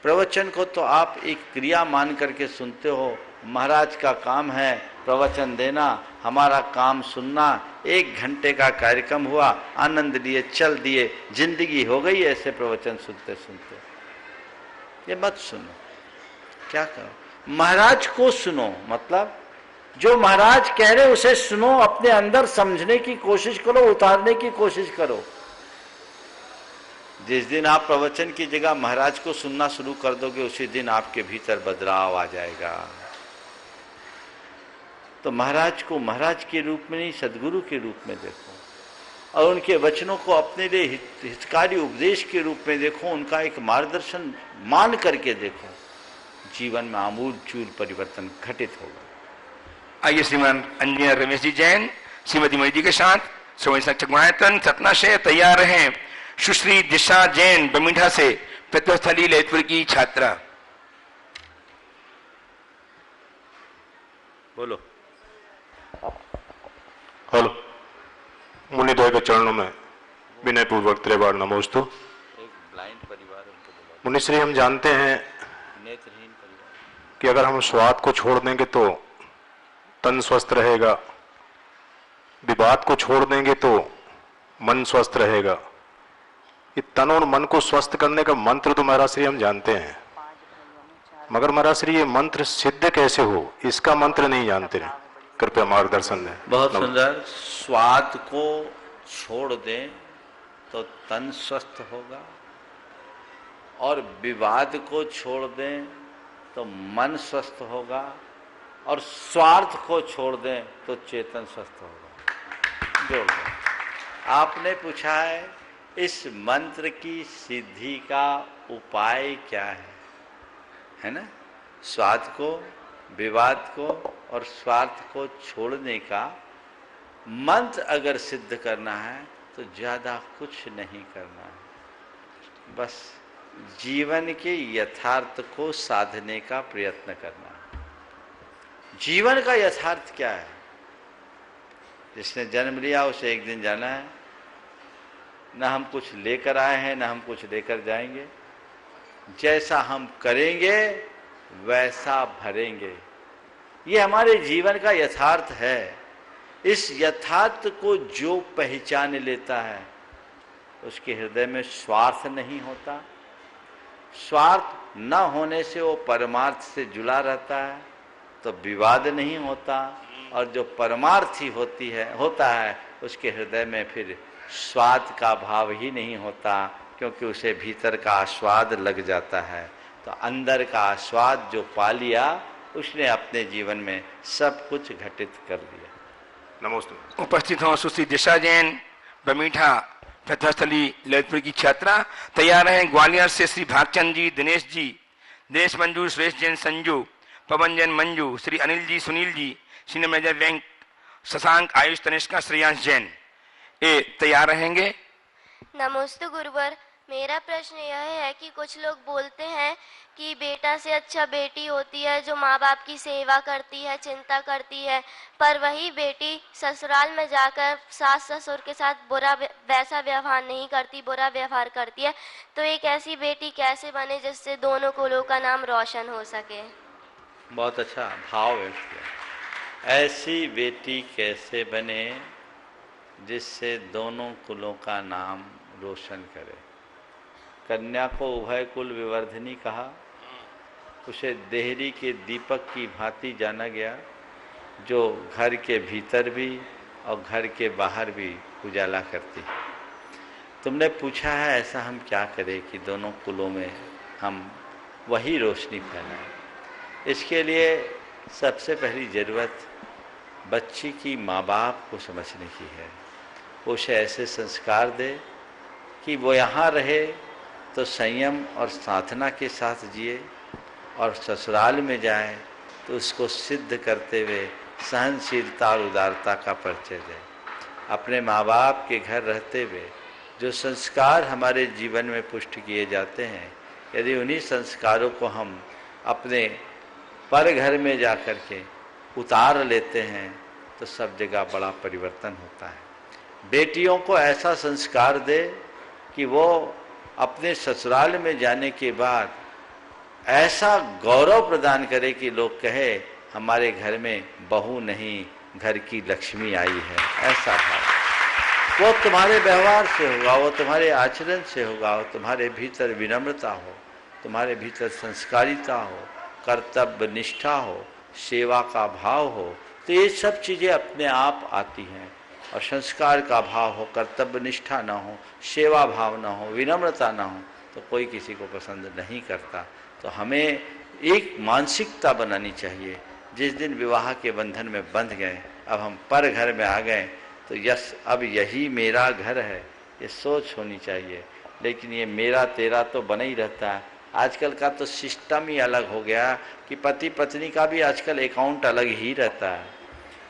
प्रवचन को तो आप एक क्रिया मान करके सुनते हो, महाराज का काम है प्रवचन देना, हमारा काम सुनना। 1 घंटे का कार्यक्रम हुआ, आनंद लिए, चल दिए, जिंदगी हो गई ऐसे प्रवचन सुनते सुनते। ये मत सुनो। क्या करो? महाराज को सुनो, मतलब जो महाराज कह रहे उसे सुनो, अपने अंदर समझने की कोशिश करो, उतारने की कोशिश करो। जिस दिन आप प्रवचन की जगह महाराज को सुनना शुरू कर दोगे, उसी दिन आपके भीतर बदलाव आ जाएगा। तो महाराज को महाराज के रूप में नहीं, सदगुरु के रूप में देखो, और उनके वचनों को अपने लिए हितकारी उपदेश के रूप में देखो, उनका एक मार्गदर्शन मान करके देखो। जीवन में आमूल चूल परिवर्तन घटित होगा। आइए श्रीमान इंजीनियर रमेश जी जैन श्रीमती मुनि जी के साथ श्रोमणी संरक्षक गुणायतन सतना से तैयार हैं सुश्री दिशा जैन बमिठा से, प्रत्वस्थली ललितपुर की छात्रा। बोलो। हेलो। मुनिद्वय के चरणों में विनय पूर्वक त्रिवार नमोस्तु। एक ब्लाइंड परिवार, उनको बोलो। मुनिश्री, हम जानते हैं नेत्रहीन परिवार कि अगर हम स्वाद को छोड़ देंगे तो तन स्वस्थ रहेगा, विवाद को छोड़ देंगे तो मन स्वस्थ रहेगा। ये तन और मन को स्वस्थ करने का मंत्र तो महाराज श्री हम जानते हैं, मगर महाराज श्री ये मंत्र सिद्ध कैसे हो, इसका मंत्र नहीं जानते, कृपया मार्गदर्शन दें। बहुत सुंदर। स्वाद को छोड़ दें तो तन स्वस्थ होगा, और विवाद को छोड़ दें तो मन स्वस्थ होगा, और स्वार्थ को छोड़ दें तो चेतन स्वस्थ होगा। जोड़ दें। आपने पूछा है इस मंत्र की सिद्धि का उपाय क्या है ना? स्वाद को, विवाद को और स्वार्थ को छोड़ने का मंत्र अगर सिद्ध करना है तो ज़्यादा कुछ नहीं करना है, बस जीवन के यथार्थ को साधने का प्रयत्न करना है। जीवन का यथार्थ क्या है? जिसने जन्म लिया उसे एक दिन जाना है, ना हम कुछ लेकर आए हैं ना हम कुछ लेकर जाएंगे। जैसा हम करेंगे वैसा भरेंगे, ये हमारे जीवन का यथार्थ है। इस यथार्थ को जो पहचान लेता है उसके हृदय में स्वार्थ नहीं होता। स्वार्थ न होने से वो परमार्थ से जुड़ा रहता है, तो विवाद नहीं होता, और जो परमार्थी होता है उसके हृदय में फिर स्वाद का भाव ही नहीं होता, क्योंकि उसे भीतर का आस्वाद लग जाता है। तो अंदर का आस्वाद जो पा लिया उसने अपने जीवन में सब कुछ घटित कर लिया। नमस्ते। उपस्थित हों सुश्री दिशा जैन, बमीठा प्रथास्थली ललितपुर की छात्रा। तैयार हैं ग्वालियर से Shri Bhagchand ji, Dinesh ji, Dinesh Manju, Suresh Jain, Sanju, Pavan Jain, Manju, Shri Anil ji, Sunil ji, senior manager bank, Shashank, Ayush, Tanishka, Shreyansh Jain, ये तैयार रहेंगे। नमस्ते गुरुवर, मेरा प्रश्न यह है कि कुछ लोग बोलते हैं कि बेटा से अच्छा बेटी होती है जो माँ बाप की सेवा करती है, चिंता करती है, पर वही बेटी ससुराल में जाकर सास ससुर के साथ वैसा व्यवहार नहीं करती, बुरा व्यवहार करती है। तो एक ऐसी बेटी कैसे बने जिससे दोनों कुलों का नाम रोशन हो सके? बहुत अच्छा भाव है उसका। ऐसी बेटी कैसे बने जिससे दोनों कुलों का नाम रोशन करे। कन्या को उभय कुल विवर्धिनी कहा, उसे देहरी के दीपक की भांति जाना गया, जो घर के भीतर भी और घर के बाहर भी उजाला करती। तुमने पूछा है ऐसा हम क्या करें कि दोनों कुलों में हम वही रोशनी फैलाएं। इसके लिए सबसे पहली ज़रूरत बच्ची की माँ बाप को समझने की है। उसे ऐसे संस्कार दे कि वो यहाँ रहे तो संयम और साधना के साथ जिए, और ससुराल में जाए तो उसको सिद्ध करते हुए सहनशीलता और उदारता का परिचय दे। अपने माँ बाप के घर रहते हुए जो संस्कार हमारे जीवन में पुष्ट किए जाते हैं, यदि उन्हीं संस्कारों को हम अपने पर घर में जा कर के उतार लेते हैं तो सब जगह बड़ा परिवर्तन होता है। बेटियों को ऐसा संस्कार दे कि वो अपने ससुराल में जाने के बाद ऐसा गौरव प्रदान करे कि लोग कहे हमारे घर में बहू नहीं, घर की लक्ष्मी आई है। ऐसा भाव वो तुम्हारे व्यवहार से होगा, वो तुम्हारे आचरण से होगा, वो तुम्हारे भीतर विनम्रता हो, तुम्हारे भीतर संस्कारिता हो, कर्तव्य निष्ठा हो, सेवा का भाव हो, तो ये सब चीज़ें अपने आप आती हैं। और संस्कार का भाव हो, कर्तव्य निष्ठा ना हो, सेवा भाव ना हो, विनम्रता ना हो, तो कोई किसी को पसंद नहीं करता। तो हमें एक मानसिकता बनानी चाहिए। जिस दिन विवाह के बंधन में बंध गए, अब हम पर घर में आ गए, तो यस अब यही मेरा घर है, ये सोच होनी चाहिए। लेकिन ये मेरा तेरा तो बना ही रहता है। आजकल का तो सिस्टम ही अलग हो गया कि पति पत्नी का भी आजकल अकाउंट अलग ही रहता है,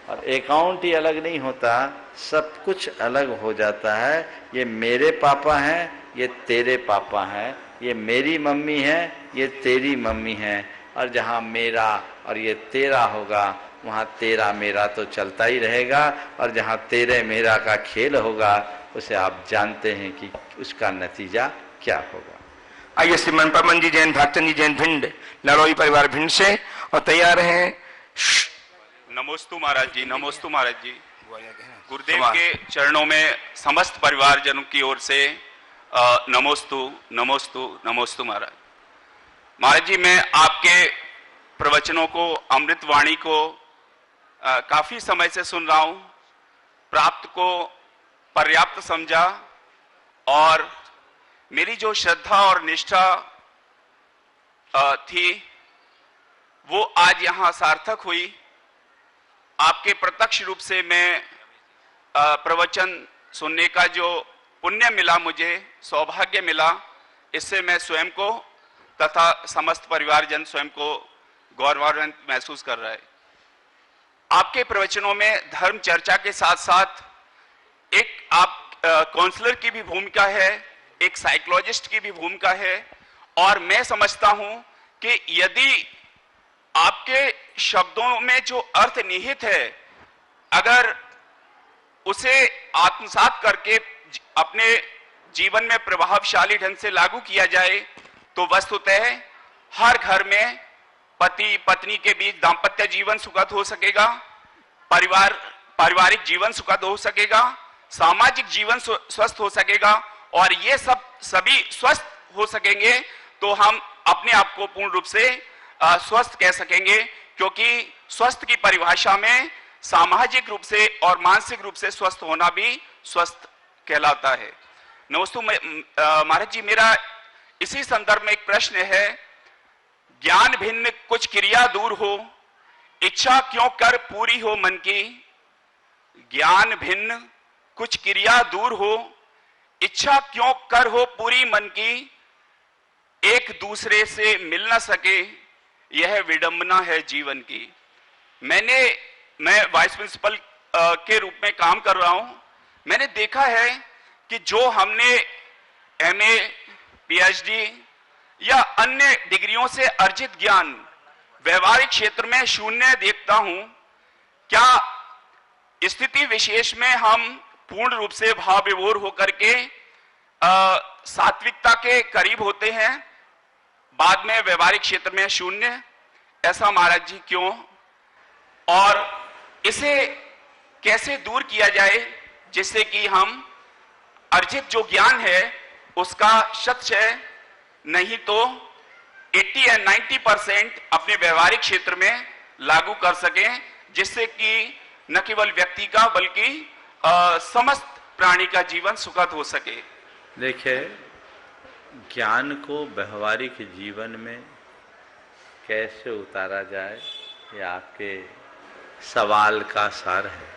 और अकाउंट ही अलग नहीं होता, सब कुछ अलग हो जाता है। ये मेरे पापा हैं, ये तेरे पापा हैं, ये मेरी मम्मी है, ये तेरी मम्मी है। और जहाँ मेरा और ये तेरा होगा वहाँ तेरा मेरा तो चलता ही रहेगा, और जहाँ तेरे मेरा का खेल होगा उसे आप जानते हैं कि उसका नतीजा क्या होगा। आइए श्रीमान पवन जी जैन, भागचंद जी जैन भिंड, लाड़ोई परिवार भिंड से, और तैयार हैं। नमोस्तु महाराज जी, नमोस्तु महाराज जी। गुरुदेव के चरणों में समस्त परिवारजनों की ओर से नमोस्तु नमोस्तु नमोस्तु महाराज। महाराज जी, मैं आपके प्रवचनों को, अमृत वाणी को काफी समय से सुन रहा हूं, प्राप्त को पर्याप्त समझा और मेरी जो श्रद्धा और निष्ठा थी वो आज यहां सार्थक हुई। आपके प्रत्यक्ष रूप से मैं प्रवचन सुनने का जो पुण्य मिला, मुझे सौभाग्य मिला, इससे मैं स्वयं को तथा समस्त परिवारजन स्वयं को गौरवान्वित महसूस कर रहा है। आपके प्रवचनों में धर्म चर्चा के साथ साथ एक आप काउंसलर की भी भूमिका है, एक साइकोलॉजिस्ट की भी भूमिका है, और मैं समझता हूं कि यदि आपके शब्दों में जो अर्थ निहित है, अगर उसे आत्मसात करके अपने जीवन में प्रभावशाली ढंग से लागू किया जाए तो वस्तुतः हर घर में पति पत्नी के बीच दाम्पत्य जीवन सुखद हो सकेगा, पारिवारिक जीवन सुखद हो सकेगा, सामाजिक जीवन स्वस्थ हो सकेगा, और ये सभी स्वस्थ हो सकेंगे तो हम अपने आप को पूर्ण रूप से स्वस्थ कह सकेंगे, क्योंकि स्वस्थ की परिभाषा में सामाजिक रूप से और मानसिक रूप से स्वस्थ होना भी स्वस्थ कहलाता है। नमस्तु महाराज जी, मेरा इसी संदर्भ में एक प्रश्न है। ज्ञान भिन्न कुछ क्रिया दूर हो, इच्छा क्यों कर पूरी हो मन की। ज्ञान भिन्न कुछ क्रिया दूर हो, इच्छा क्यों कर हो पूरी मन की। एक दूसरे से मिल न सके, यह विडंबना है जीवन की। मैं वाइस प्रिंसिपल के रूप में काम कर रहा हूं। मैंने देखा है कि जो हमने एमए, पीएचडी या अन्य डिग्रियों से अर्जित ज्ञान व्यवहारिक क्षेत्र में शून्य देखता हूं। क्या स्थिति विशेष में हम पूर्ण रूप से भाव विभोर होकर के सात्विकता के करीब होते हैं, बाद में व्यवहारिक क्षेत्र में शून्य? ऐसा महाराज जी क्यों, और इसे कैसे दूर किया जाए जिससे कि हम अर्जित जो ज्ञान है उसका शतशः नहीं तो 80 या 90% अपने व्यवहारिक क्षेत्र में लागू कर सकें, जिससे कि न केवल व्यक्ति का बल्कि समस्त प्राणी का जीवन सुखद हो सके। देखिए, ज्ञान को व्यवहारिक जीवन में कैसे उतारा जाए, ये आपके सवाल का सार है।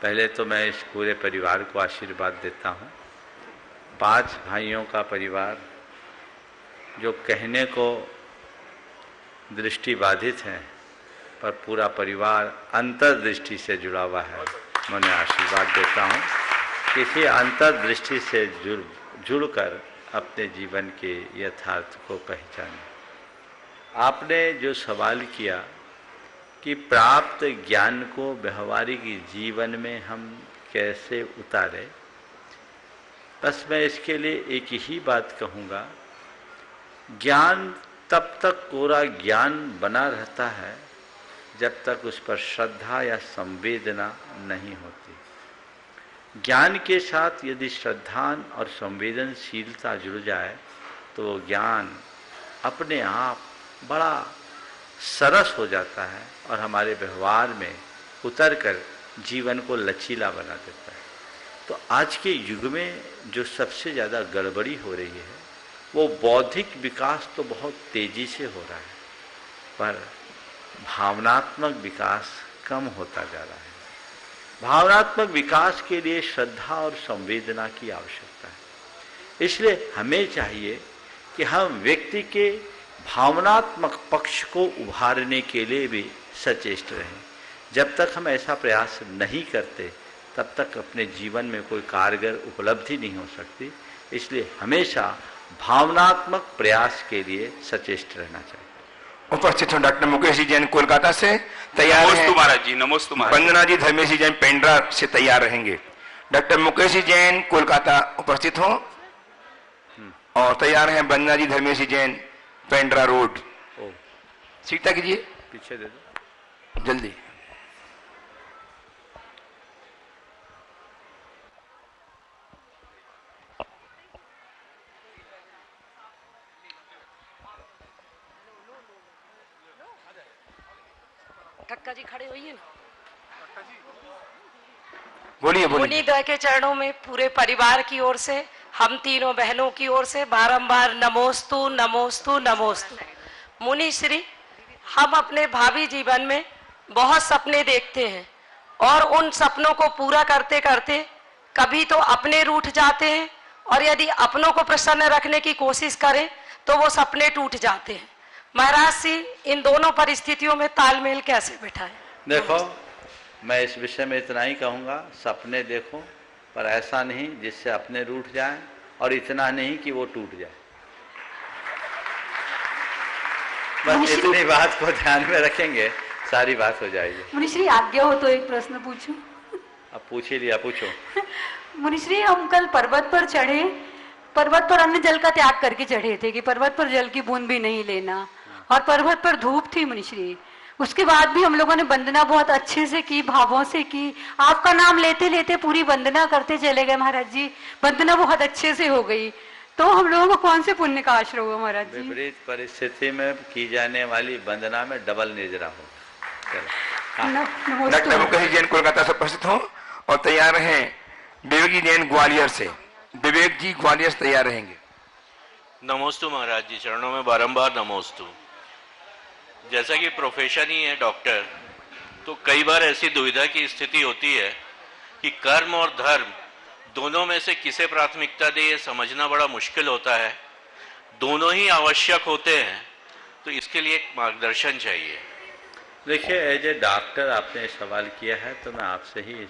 पहले तो मैं इस पूरे परिवार को आशीर्वाद देता हूँ। 5 भाइयों का परिवार जो कहने को दृष्टि बाधित है, पर पूरा परिवार अंतर्दृष्टि से जुड़ा हुआ है। मैं आशीर्वाद देता हूँ किसी अंतर्दृष्टि से जुड़कर अपने जीवन के यथार्थ को पहचाने। आपने जो सवाल किया कि प्राप्त ज्ञान को व्यवहारिक जीवन में हम कैसे उतारें, बस मैं इसके लिए एक ही बात कहूँगा, ज्ञान तब तक कोरा ज्ञान बना रहता है जब तक उस पर श्रद्धा या संवेदना नहीं होती। ज्ञान के साथ यदि श्रद्धा और संवेदनशीलता जुड़ जाए तो वो ज्ञान अपने आप बड़ा सरस हो जाता है और हमारे व्यवहार में उतरकर जीवन को लचीला बना देता है। तो आज के युग में जो सबसे ज़्यादा गड़बड़ी हो रही है वो बौद्धिक विकास तो बहुत तेजी से हो रहा है, पर भावनात्मक विकास कम होता जा रहा है। भावनात्मक विकास के लिए श्रद्धा और संवेदना की आवश्यकता है। इसलिए हमें चाहिए कि हम व्यक्ति के भावनात्मक पक्ष को उभारने के लिए भी सचेष्ट रहें। जब तक हम ऐसा प्रयास नहीं करते तब तक अपने जीवन में कोई कारगर उपलब्धि नहीं हो सकती। इसलिए हमेशा भावनात्मक प्रयास के लिए सचेष्ट रहना चाहिए। उपस्थित हैं डॉक्टर मुकेश जी जैन कोलकाता से तैयार हैं। नमस्ते महाराज जी। नमस्ते महाराज। वंदना जी धर्मेश जी जैन पेंड्रा से तैयार रहेंगे। डॉक्टर मुकेश जी जैन कोलकाता उपस्थित हो और तैयार हैं वंदना जी धर्मेश जी जैन पेंड्रा रोड। सीखता कीजिए, पीछे दे दो जल्दी। ठक्का जी खड़े होइए ना। बोलिए बोलिए। मुनिद्वय के चरणों में पूरे परिवार की ओर से, हम तीनों बहनों की ओर से बारंबार नमोस्तु नमोस्तु नमोस्तु। मुनि श्री, हम अपने भावी जीवन में बहुत सपने देखते हैं और उन सपनों को पूरा करते करते कभी तो अपने रूठ जाते हैं और यदि अपनों को प्रसन्न रखने की कोशिश करें तो वो सपने टूट जाते हैं। महाराज जी, इन दोनों परिस्थितियों में तालमेल कैसे बिठाएं? देखो, मैं इस विषय में इतना ही कहूँगा, सपने देखो पर ऐसा नहीं जिससे अपने रूठ जाएं और इतना नहीं कि वो टूट जाए। बस इतनी बात को ध्यान में रखेंगे, सारी बात हो जाएगी। मुनिश्री, आज्ञा हो तो एक प्रश्न पूछूं? अब पूछ ही लिया, पूछो। मुनिश्री, हम कल पर्वत पर चढ़े, पर्वत पर अन्न जल का त्याग करके चढ़े थे कि पर्वत पर जल की बूंद भी नहीं लेना, और पर्वत पर धूप थी मुनिश्री। उसके बाद भी हम लोगों ने वंदना बहुत अच्छे से की, भावों से की। आपका नाम लेते लेते पूरी वंदना करते चले गए महाराज जी, वंदना बहुत अच्छे से हो गई। तो हम लोगों को कौन से पुण्य का आश्रय हुआ महाराज जी? विपरीत परिस्थिति में की जाने वाली वंदना में डबल निर्जरा हो। डॉक्टर मुकेश जैन कोलकाता से उपस्थित हो और तैयार हैं विवेक जी जैन ग्वालियर से। विवेक जी ग्वालियर से तैयार रहेंगे। नमोस्तु महाराज जी, चरणों में बारंबार नमोस्तु। जैसा कि प्रोफेशन ही है डॉक्टर, तो कई बार ऐसी दुविधा की स्थिति होती है कि कर्म और धर्म दोनों में से किसे प्राथमिकता दे, ये समझना बड़ा मुश्किल होता है। दोनों ही आवश्यक होते हैं, तो इसके लिए एक मार्गदर्शन चाहिए। देखिए, एज ए डॉक्टर आपने सवाल किया है तो मैं आपसे ही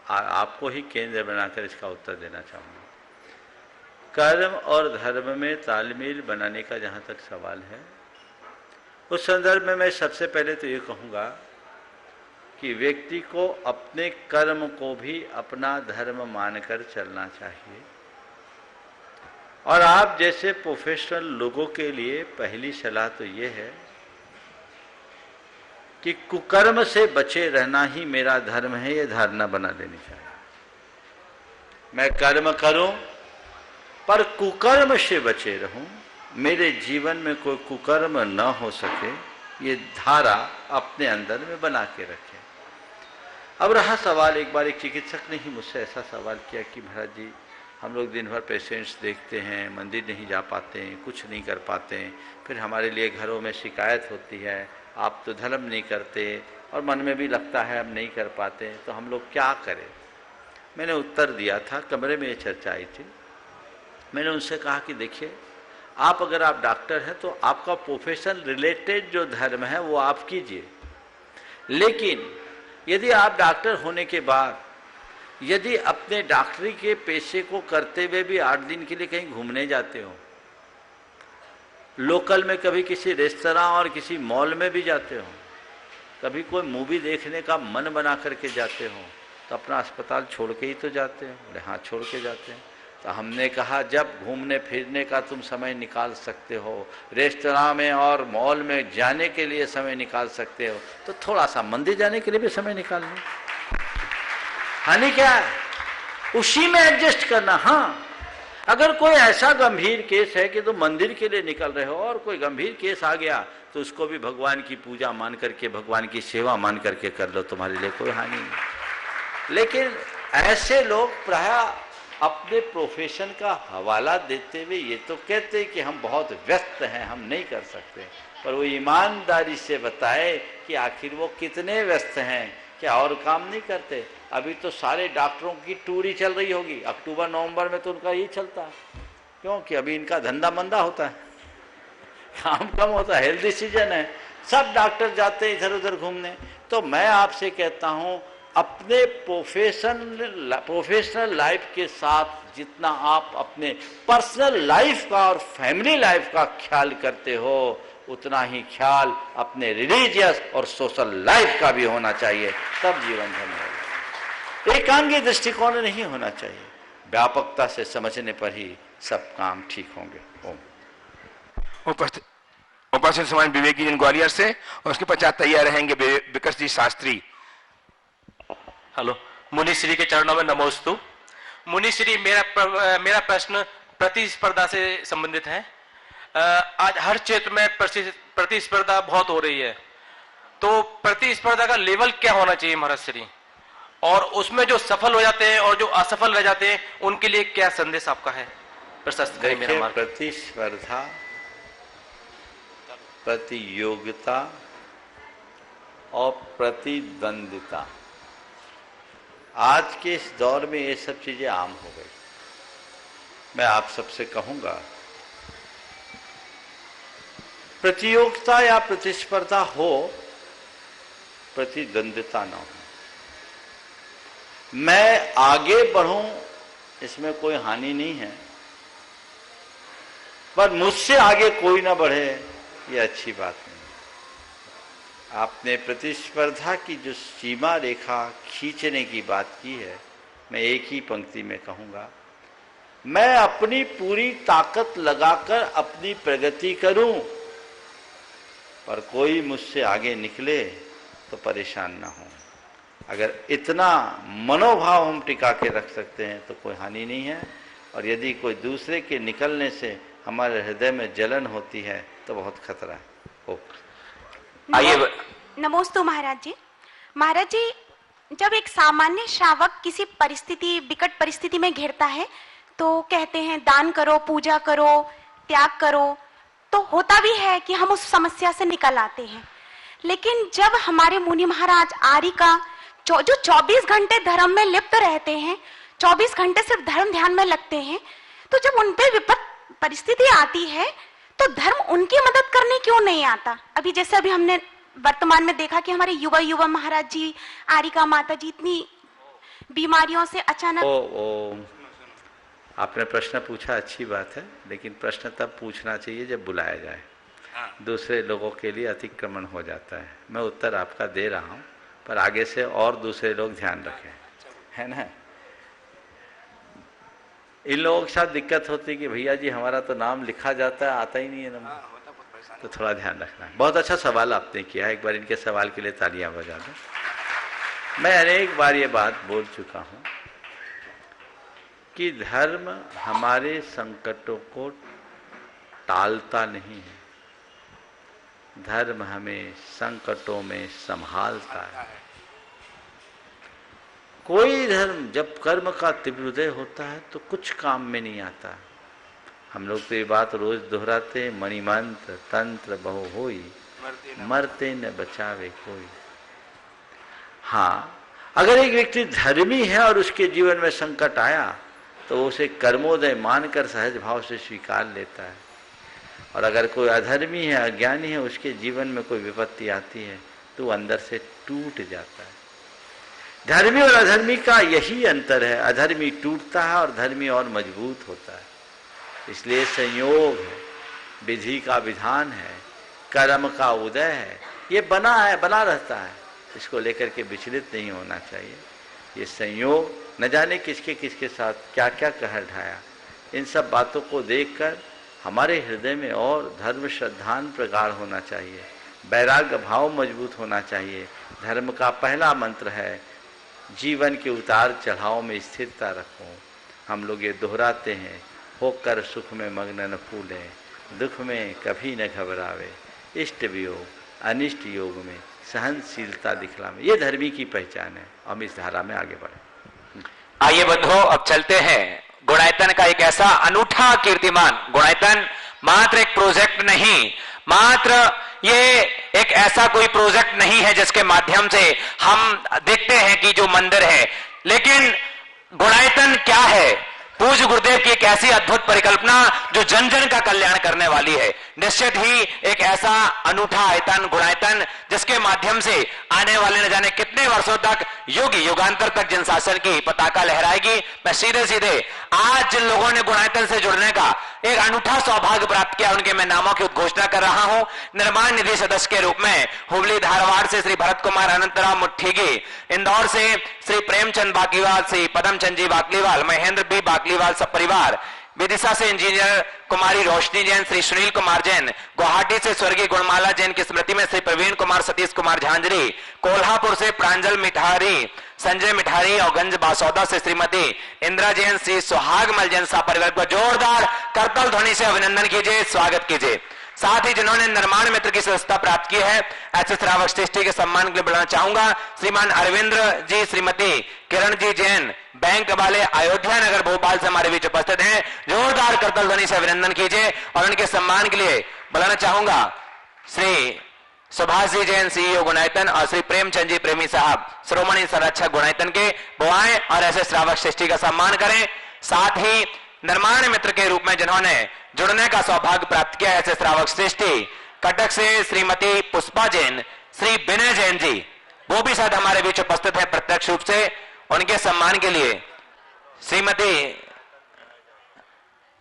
आपको ही केंद्र बनाकर इसका उत्तर देना चाहूँगा। कर्म और धर्म में तालमेल बनाने का जहाँ तक सवाल है, उस संदर्भ में मैं सबसे पहले तो ये कहूँगा कि व्यक्ति को अपने कर्म को भी अपना धर्म मानकर चलना चाहिए। और आप जैसे प्रोफेशनल लोगों के लिए पहली सलाह तो ये है कि कुकर्म से बचे रहना ही मेरा धर्म है, ये धारणा बना लेनी चाहिए। मैं कर्म करूं पर कुकर्म से बचे रहूं, मेरे जीवन में कोई कुकर्म न हो सके, ये धारा अपने अंदर में बना के रखें। अब रहा सवाल, एक बार एक चिकित्सक ने ही मुझसे ऐसा सवाल किया कि महाराज जी, हम लोग दिन भर पेशेंट्स देखते हैं, मंदिर नहीं जा पाते हैं, कुछ नहीं कर पाते हैं, फिर हमारे लिए घरों में शिकायत होती है, आप तो धर्म नहीं करते, और मन में भी लगता है हम नहीं कर पाते, तो हम लोग क्या करें। मैंने उत्तर दिया था, कमरे में ये चर्चा आई थी। मैंने उनसे कहा कि देखिए, आप अगर आप डॉक्टर हैं तो आपका प्रोफेशन रिलेटेड जो धर्म है वो आप कीजिए, लेकिन यदि आप डॉक्टर होने के बाद यदि अपने डॉक्टरी के पेशे को करते हुए भी 8 दिन के लिए कहीं घूमने जाते हो, लोकल में कभी किसी रेस्तरां और किसी मॉल में भी जाते हो, कभी कोई मूवी देखने का मन बना करके जाते हो, तो अपना अस्पताल छोड़ के ही तो जाते हो। बोले हाँ, छोड़ के जाते हैं। तो हमने कहा जब घूमने फिरने का तुम समय निकाल सकते हो, रेस्तरां में और मॉल में जाने के लिए समय निकाल सकते हो, तो थोड़ा सा मंदिर जाने के लिए भी समय निकाल लो। हानि क्या है, उसी में एडजस्ट करना। हाँ, अगर कोई ऐसा गंभीर केस है कि तुम मंदिर के लिए निकल रहे हो और कोई गंभीर केस आ गया तो उसको भी भगवान की पूजा मान करके, भगवान की सेवा मान करके कर लो, तुम्हारे लिए कोई हानि नहीं। लेकिन ऐसे लोग प्रायः अपने प्रोफेशन का हवाला देते हुए ये तो कहते हैं कि हम बहुत व्यस्त हैं, हम नहीं कर सकते, पर वो ईमानदारी से बताए कि आखिर वो कितने व्यस्त हैं, क्या और काम नहीं करते। अभी तो सारे डॉक्टरों की टूर ही चल रही होगी, अक्टूबर नवंबर में तो उनका यही चलता है, क्योंकि अभी इनका धंधा मंदा होता है, काम कम होता है, हेल्दी सीजन है, सब डॉक्टर जाते हैं इधर उधर घूमने। तो मैं आपसे कहता हूँ, अपने प्रोफेशनल लाइफ के साथ जितना आप अपने पर्सनल लाइफ का और फैमिली लाइफ का ख्याल करते हो, उतना ही ख्याल अपने रिलीजियस और सोशल लाइफ का भी होना चाहिए, तब जीवन धन्य होगा। एकांगी दृष्टिकोण नहीं होना चाहिए, व्यापकता से समझने पर ही सब काम ठीक होंगे। ओम। उपस्थित समान विवेक जी ग्वालियर से, और उसके पश्चात तैयार रहेंगे विकास जी शास्त्री। हेलो, मुनिश्री के चरणों में नमोस्तु। मुनिश्री, मेरा प्रश्न प्रतिस्पर्धा से संबंधित है। आज हर क्षेत्र में प्रतिस्पर्धा बहुत हो रही है। तो प्रतिस्पर्धा का लेवल क्या होना चाहिए महाराज श्री, और उसमें जो सफल हो जाते हैं और जो असफल रह जाते हैं उनके लिए क्या संदेश आपका है? प्रशस्त करें मेरा मार्ग। प्रतिस्पर्धा, प्रतियोगिता और प्रतिद्वंदिता, आज के इस दौर में ये सब चीजें आम हो गई। मैं आप सबसे कहूंगा, प्रतियोगिता या प्रतिस्पर्धा हो, प्रतिद्वंदिता ना हो। मैं आगे बढ़ूं इसमें कोई हानि नहीं है, पर मुझसे आगे कोई ना बढ़े ये अच्छी बात नहीं। आपने प्रतिस्पर्धा की जो सीमा रेखा खींचने की बात की है, मैं एक ही पंक्ति में कहूंगा, मैं अपनी पूरी ताकत लगाकर अपनी प्रगति करूं, पर कोई मुझसे आगे निकले तो परेशान ना हो। अगर इतना मनोभाव हम टिका के रख सकते हैं तो कोई हानि नहीं है, और यदि कोई दूसरे के निकलने से हमारे हृदय में जलन होती है तो बहुत खतरा है। आइए। नमोस्तु महाराज जी। महाराज जी, जब एक सामान्य श्रावक किसी परिस्थिति, विकट परिस्थिति में घिरता है तो कहते हैं दान करो, पूजा करो, त्याग करो, तो होता भी है कि हम उस समस्या से निकल आते हैं। लेकिन जब हमारे मुनि महाराज आर्य का जो 24 घंटे धर्म में लिप्त रहते हैं, 24 घंटे सिर्फ धर्म ध्यान में लगते हैं, तो जब उन पे विपद परिस्थिति आती है तो धर्म उनकी मदद करने क्यों नहीं आता? अभी जैसे अभी हमने वर्तमान में देखा कि हमारे युवा महाराज जी, आरिका माता जी इतनी बीमारियों से अचानक। आपने प्रश्न पूछा, अच्छी बात है, लेकिन प्रश्न तब पूछना चाहिए जब बुलाया जाए। दूसरे लोगों के लिए अतिक्रमण हो जाता है। मैं उत्तर आपका दे रहा हूं, पर आगे से और दूसरे लोग ध्यान रखें, है ना। इन लोगों के साथ दिक्कत होती है कि भैया जी हमारा तो नाम लिखा जाता है, आता ही नहीं है नंबर, तो थोड़ा ध्यान रखना है। बहुत अच्छा सवाल आपने किया, एक बार इनके सवाल के लिए तालियां बजा दें। मैं अनेक बार ये बात बोल चुका हूं कि धर्म हमारे संकटों को टालता नहीं है, धर्म हमें संकटों में संभालता है। कोई धर्म जब कर्म का तीव्र उदय होता है तो कुछ काम में नहीं आता। हम लोग तो ये बात रोज दोहराते, मणिमंत्र तंत्र बहु होई, मरते न बचावे कोई। हाँ, अगर एक व्यक्ति धर्मी है और उसके जीवन में संकट आया तो उसे कर्मोदय मानकर सहज भाव से स्वीकार लेता है, और अगर कोई अधर्मी है, अज्ञानी है, उसके जीवन में कोई विपत्ति आती है तो अंदर से टूट जाता है। धर्मी और अधर्मी का यही अंतर है, अधर्मी टूटता है और धर्मी और मजबूत होता है। इसलिए संयोग है, विधि का विधान है, कर्म का उदय है, ये बना है, बना रहता है, इसको लेकर के विचलित नहीं होना चाहिए। ये संयोग न जाने किसके किसके साथ क्या क्या कहर ढाया, इन सब बातों को देखकर हमारे हृदय में और धर्म श्रद्धान प्रगाढ़ होना चाहिए, वैराग्य भाव मजबूत होना चाहिए। धर्म का पहला मंत्र है, जीवन के उतार चढ़ाव में स्थिरता रखो। हम लोग ये दोहराते हैं, होकर सुख में मग्न न फूले, दुख में कभी न घबरावे, इष्ट वियोग अनिष्ट योग में सहनशीलता दिखलावे। ये धर्मी की पहचान है। हम इस धारा में आगे बढ़े। आइए बंधुओं, अब चलते हैं गुणायतन का एक ऐसा अनूठा कीर्तिमान। गुणायतन मात्र एक प्रोजेक्ट नहीं, मात्र ये एक ऐसा कोई प्रोजेक्ट नहीं है जिसके माध्यम से हम देखते हैं कि जो मंदिर है, लेकिन गुणायतन क्या है? पूज्य गुरुदेव की एक ऐसी अद्भुत परिकल्पना जो जन जन का कल्याण करने वाली है। निश्चित ही एक ऐसा अनूठा आयतन गुणायतन जिसके माध्यम से आने वाले न जाने कितने वर्षों तक, युग युगांतर तक जन शासन की पताका लहराएगी। मैं सीधे सीधे आज जिन लोगों ने गुणायतन से जुड़ने का एक अनूठा सौभाग्य प्राप्त किया, उनके मैं नामों की उद्घोषणा कर रहा हूं। निर्माण निधि सदस्य के रूप में हुबली धारवाड़ से श्री भरत कुमार अनंतराम मुठ्ठीगी, इंदौर से श्री प्रेमचंद बाकलीवाल, श्री पदमचंद जी बाकलीवाल, महेंद्र बी बाकलीवाल सब परिवार, विदिशा से इंजीनियर कुमारी रोशनी जैन, श्री सुनील कुमार जैन, गुवाहाटी से स्वर्गीय गुणमाला जैन की स्मृति में श्री प्रवीण कुमार सतीश कुमार झांझरी, कोल्हापुर से प्रांजल मिठारी, संजय मिठारी और गंज बासौदा से श्रीमती इंदिरा जैन, श्री सुहागमल जैन सा परिवार को जोरदार करतल ध्वनि से अभिनंदन कीजिए, स्वागत कीजिए। साथ ही जिन्होंने निर्माण मित्र की सदस्यता प्राप्त की है, ऐसे श्रावक श्रेष्ठी के सम्मान के लिए बुलाना चाहूंगा श्रीमान अरविंद्र जी, श्रीमती किरण जी जैन, बैंक वाले, अयोध्या नगर भोपाल से हमारे बीच उपस्थित हैं। जोरदार करतल ध्वनि से अभिनंदन कीजिए। और उनके सम्मान के लिए बुलाना चाहूंगा श्री सुभाष जी जैन, सीईओ गुणायतन, और श्री प्रेमचंद जी प्रेमी साहब, श्रोमणी संरक्षक गुणायतन के, वो आए और ऐसे श्रावक श्रेष्ठी का सम्मान करें। साथ ही निर्माण मित्र के रूप में जिन्होंने जुड़ने का सौभाग्य प्राप्त किया है, ऐसे श्रावक श्रेष्ठी कटक से श्रीमती पुष्पा जैन, श्री विनय जैन जी, वो भी शायद हमारे बीच उपस्थित है प्रत्यक्ष रूप से। उनके सम्मान के लिए श्रीमती,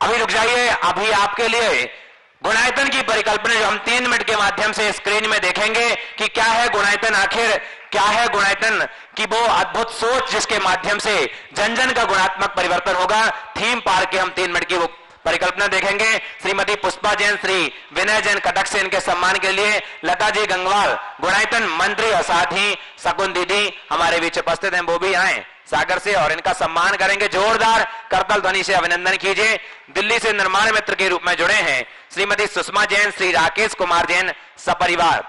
अभी रुक जाइए, अभी आपके लिए गुणायतन की परिकल्पना जो हम 3 मिनट के माध्यम से स्क्रीन में देखेंगे कि क्या है गुणायतन, आखिर क्या है गुणायतन की वो अद्भुत सोच जिसके माध्यम से जन जन का गुणात्मक परिवर्तन होगा। थीम पार्क के हम 3 मिनट की वो परिकल्पना देखेंगे। श्रीमती पुष्पा जैन, श्री विनय जैन कटक से, इनके सम्मान के लिए लता जी गंगवाल, गुणायतन मंत्री, और साथ ही शकुन दीदी हमारे बीच उपस्थित हैं, वो भी आए सागर से और इनका सम्मान करेंगे। जोरदार करतल ध्वनि से अभिनंदन कीजिए। दिल्ली से निर्माण मित्र के रूप में जुड़े हैं श्रीमती सुषमा जैन, श्री राकेश कुमार जैन सपरिवार।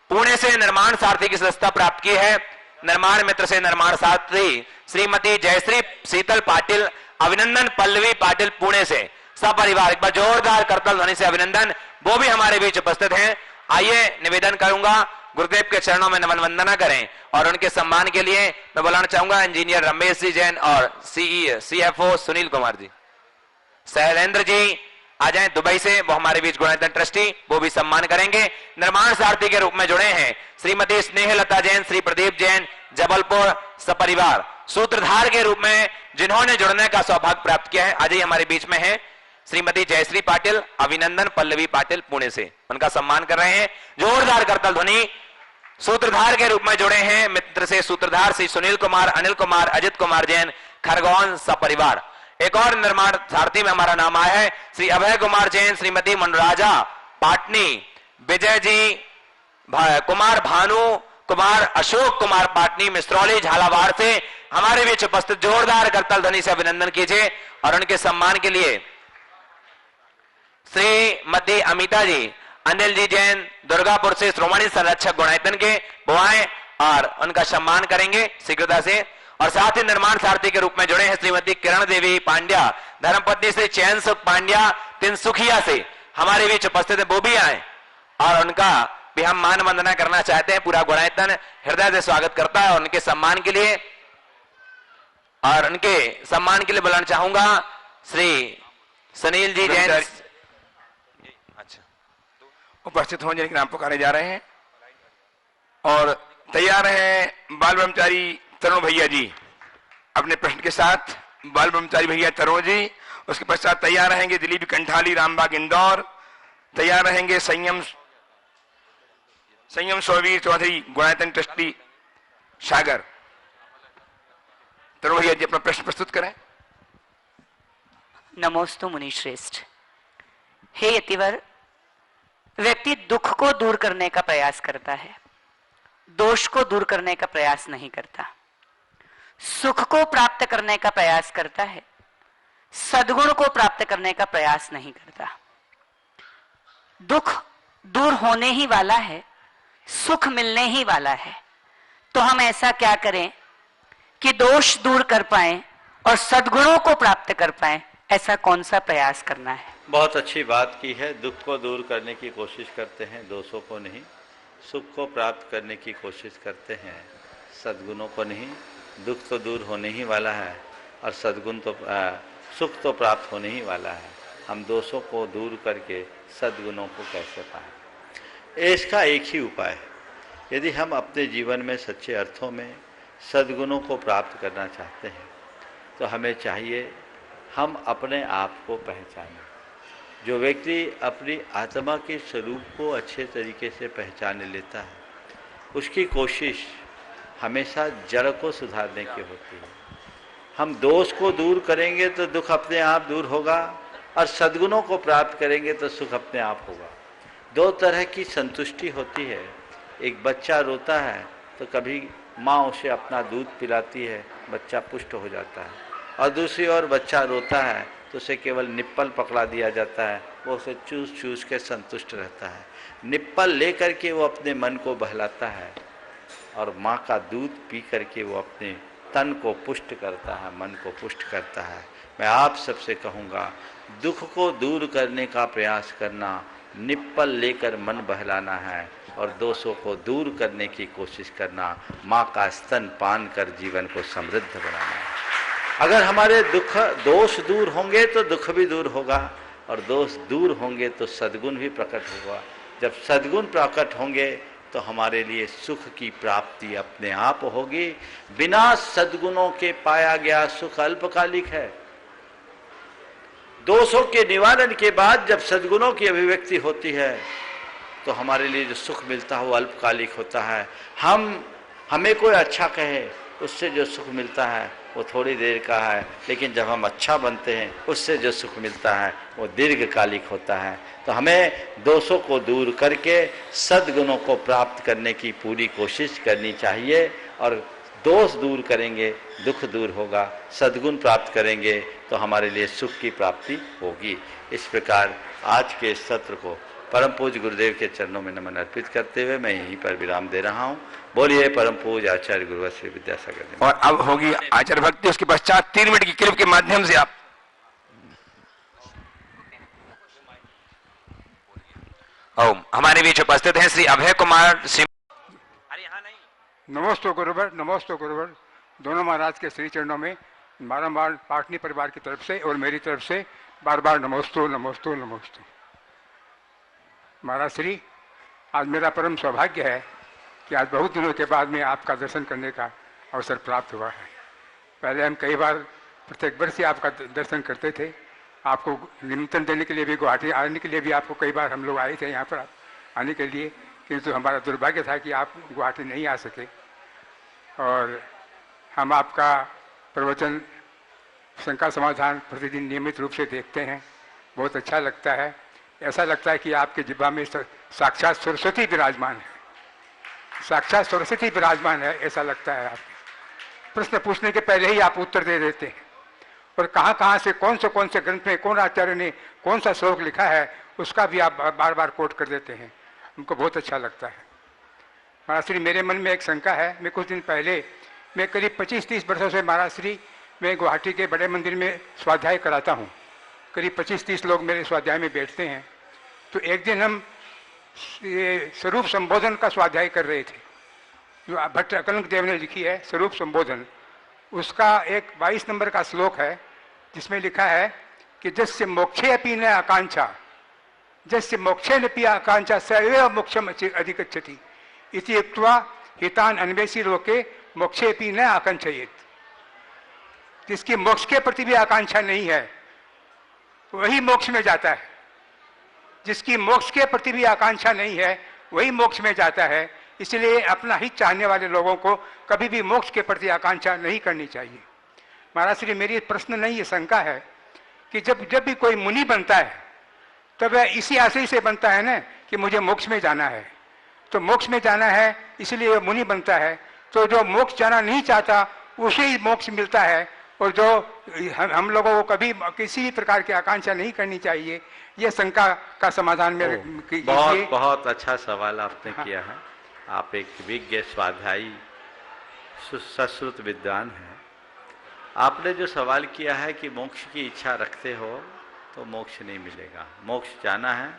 पुणे से निर्माण सारथी की सदस्यता प्राप्त की है। निर्माण मित्र से निर्माण सारथी श्रीमती जयश्री शीतल पाटिल, अभिनंदन पल्लवी पाटिल पुणे से सपरिवार। एक बार जोरदार करतल ध्वनि से अभिनंदन, वो भी हमारे बीच उपस्थित हैं। आइए निवेदन करूंगा गुरुदेव के चरणों में नमन वंदना करें और उनके सम्मान के लिए मैं बुलाना चाहूंगा इंजीनियर रमेश जी जैन और CFO सुनील कुमार जी। शैलेंद्र जी आ जाएं दुबई से, वो हमारे बीच गुणायतन ट्रस्टी, वो भी सम्मान करेंगे। निर्माण सारथी के रूप में जुड़े हैं श्रीमती स्नेहलता जैन, श्री प्रदीप जैन जबलपुर सपरिवार। सूत्रधार के रूप में जिन्होंने जुड़ने का सौभाग्य प्राप्त किया है, आज ही हमारे बीच में है श्रीमती जयश्री पाटिल, अभिनंदन पल्लवी पाटिल पुणे से, उनका सम्मान कर रहे हैं। जोरदार करतल ध्वनि। सूत्रधार के रूप में जुड़े हैं मित्र से सूत्रधार श्री सुनील कुमार, अनिल कुमार, अजित कुमार जैन खरगोन सपरिवार। एक और निर्माण सारथी में हमारा नाम आया है श्री अभय कुमार जैन, श्रीमती मनराजा पाटनी, विजय जी कुमार, भानु कुमार, अशोक कुमार पाटनी मिस्रौली झालावाड़ से हमारे बीच उपस्थित। जोरदार करतल ध्वनि से अभिनंदन कीजिए। और उनके सम्मान के लिए श्रीमती अमिता जी, अनिल जी जैन दुर्गापुर से श्रोमणी संरक्षक गुणायतन के, वो आए और उनका सम्मान करेंगे शीघ्रता से। और साथ ही निर्माण सारथी के रूप में जुड़े हैं श्रीमती किरण देवी पांड्या, धर्मपत्नी श्री चैन सुख पांड्या तिनसुखिया से हमारे बीच उपस्थित है, वो भी आए और उनका भी हम मान वंदना करना चाहते हैं। पूरा गुणायतन हृदय से स्वागत करता है। और उनके सम्मान के लिए बुलाना चाहूंगा श्री सुनील जी जैन उपस्थित हों जिनके नाम पुकारे जा रहे हैं। और तैयार हैं बाल ब्रह्मचारी तरुण भैया जी अपने प्रश्न के साथ। बाल ब्रह्मचारी भैया तरुण जी, उसके पश्चात तैयार रहेंगे दिलीप कंठाली रामबाग इंदौर, तैयार रहेंगे संयम सोवीर चौधरी गुणायतन ट्रस्टी सागर। तरुण भैया जी अपना प्रश्न प्रस्तुत करें। नमोस्तु मुनि श्रेष्ठ। हे यतिवर, व्यक्ति दुख को दूर करने का प्रयास करता है, दोष को दूर करने का प्रयास नहीं करता, सुख को प्राप्त करने का प्रयास करता है, सद्गुण को प्राप्त करने का प्रयास नहीं करता। दुख दूर होने ही वाला है, सुख मिलने ही वाला है, तो हम ऐसा क्या करें कि दोष दूर कर पाएं और सद्गुणों को प्राप्त कर पाएं? ऐसा कौन सा प्रयास करना है? बहुत अच्छी बात की है। दुख को दूर करने की कोशिश करते हैं, दोषों को नहीं। सुख को प्राप्त करने की कोशिश करते हैं, सद्गुणों को नहीं। दुख तो दूर होने ही वाला है और सुख तो प्राप्त होने ही वाला है। हम दोषों को दूर करके सद्गुणों को कैसे पाएं? इसका एक ही उपाय है। यदि हम अपने जीवन में सच्चे अर्थों में सद्गुणों को प्राप्त करना चाहते हैं तो हमें चाहिए हम अपने आप को पहचानें। जो व्यक्ति अपनी आत्मा के स्वरूप को अच्छे तरीके से पहचान लेता है, उसकी कोशिश हमेशा जड़ को सुधारने की होती है। हम दोष को दूर करेंगे तो दुख अपने आप दूर होगा और सद्गुणों को प्राप्त करेंगे तो सुख अपने आप होगा। दो तरह की संतुष्टि होती है। एक बच्चा रोता है तो कभी माँ उसे अपना दूध पिलाती है, बच्चा पुष्ट हो जाता है, और दूसरी ओर बच्चा रोता है तो उसे केवल निप्पल पकड़ा दिया जाता है, वो उसे चूस चूस के संतुष्ट रहता है। निप्पल लेकर के वो अपने मन को बहलाता है और माँ का दूध पी करके वो अपने तन को पुष्ट करता है, मन को पुष्ट करता है। मैं आप सबसे कहूँगा, दुख को दूर करने का प्रयास करना, निप्पल लेकर मन बहलाना है और दोषों को दूर करने की कोशिश करना, माँ का स्तन पान कर जीवन को समृद्ध बनाना है। अगर हमारे दोष दूर होंगे तो दुख भी दूर होगा, और दोष दूर होंगे तो सद्गुण भी प्रकट होगा। जब सद्गुण प्रकट होंगे तो हमारे लिए सुख की प्राप्ति अपने आप होगी। बिना सद्गुणों के पाया गया सुख अल्पकालिक है। दोषों के निवारण के बाद जब सद्गुणों की अभिव्यक्ति होती है तो हमारे लिए जो सुख मिलता है वो अल्पकालिक होता है। हमें कोई अच्छा कहे, उससे जो सुख मिलता है वो थोड़ी देर का है, लेकिन जब हम अच्छा बनते हैं उससे जो सुख मिलता है वो दीर्घकालिक होता है। तो हमें दोषों को दूर करके सद्गुणों को प्राप्त करने की पूरी कोशिश करनी चाहिए, और दोष दूर करेंगे दुख दूर होगा, सद्गुण प्राप्त करेंगे तो हमारे लिए सुख की प्राप्ति होगी। इस प्रकार आज के इस सत्र को परम पूज्य गुरुदेव के चरणों में नमन अर्पित करते हुए मैं यहीं पर विराम दे रहा हूँ। बोलिए परम पूज्य आचार्य गुरुवर श्री विद्यासागर जी। और अब होगी आचार्य भक्ति, उसके पश्चात 3 मिनट की क्लिप के माध्यम से आप ओम। हमारे बीच उपस्थित हैं श्री अभय कुमार सिंह। नमोस्तु गुरुवर, नमोस्तु गुरुवर। दोनों महाराज के श्री चरणों में बारंबार पाटनी परिवार की तरफ से और मेरी तरफ से बार बार नमोस्तु नमोस्तु नमोस्तु। महाराज श्री, आज मेरा परम सौभाग्य है कि आज बहुत दिनों के बाद में आपका दर्शन करने का अवसर प्राप्त हुआ है। पहले हम कई बार प्रत्येक वर्ष ही आपका दर्शन करते थे। आपको निमंत्रण देने के लिए भी, गुवाहाटी आने के लिए भी आपको कई बार हम लोग आए थे यहाँ पर आने के लिए, किंतु हमारा दुर्भाग्य था कि आप गुवाहाटी नहीं आ सके। और हम आपका प्रवचन शंका समाधान प्रतिदिन नियमित रूप से देखते हैं, बहुत अच्छा लगता है। ऐसा लगता है कि आपके जिह्वा में साक्षात सरस्वती विराजमान है, साक्षात सरस्वती विराजमान है, ऐसा लगता है। आप प्रश्न पूछने के पहले ही आप उत्तर दे देते हैं, और कहाँ कहाँ से कौन से ग्रंथ में कौन आचार्य ने कौन सा श्लोक लिखा है उसका भी आप बार बार कोट कर देते हैं, हमको बहुत अच्छा लगता है। महाराज श्री, मेरे मन में एक शंका है। मैं कुछ दिन पहले, मैं करीब 25-30 वर्षों से महाराज श्री मैं गुवाहाटी के बड़े मंदिर में स्वाध्याय कराता हूँ। करीब 25-30 लोग मेरे स्वाध्याय में बैठते हैं। तो एक दिन हम स्वरूप संबोधन का स्वाध्याय कर रहे थे, जो भट्ट अकलंक देव ने लिखी है स्वरूप संबोधन। उसका एक 22 नंबर का श्लोक है जिसमें लिखा है कि जस्य मोक्षे अपि न आकांक्षा, जस्य मोक्षे न पि आकांक्षा स एव मोक्षम अधिगच्छति इति उक्त्वा हितान अन्वेषी लोके मोक्षे अपि न आकांक्षयेत। जिसकी मोक्ष के प्रति भी आकांक्षा नहीं है वही मोक्ष में जाता है। जिसकी मोक्ष के प्रति भी आकांक्षा नहीं है वही मोक्ष में जाता है। इसलिए अपना हित चाहने वाले लोगों को कभी भी मोक्ष के प्रति आकांक्षा नहीं करनी चाहिए। महाराज श्री, मेरी प्रश्न नहीं, ये शंका है कि जब भी कोई मुनि बनता है तब वह इसी आशय से बनता है ना कि मुझे मोक्ष में जाना है। तो मोक्ष में जाना है इसलिए वह मुनि बनता है। तो जो मोक्ष जाना नहीं चाहता उसे ही मोक्ष मिलता है, और जो हम लोगों को कभी किसी भी प्रकार की आकांक्षा नहीं करनी चाहिए। ये शंका का समाधान मेरे बहुत बहुत अच्छा सवाल आपने किया है। आप एक विज्ञ स्वाध्यायी सुश्रुत विद्वान हैं। आपने जो सवाल किया है कि मोक्ष की इच्छा रखते हो तो मोक्ष नहीं मिलेगा, मोक्ष जाना है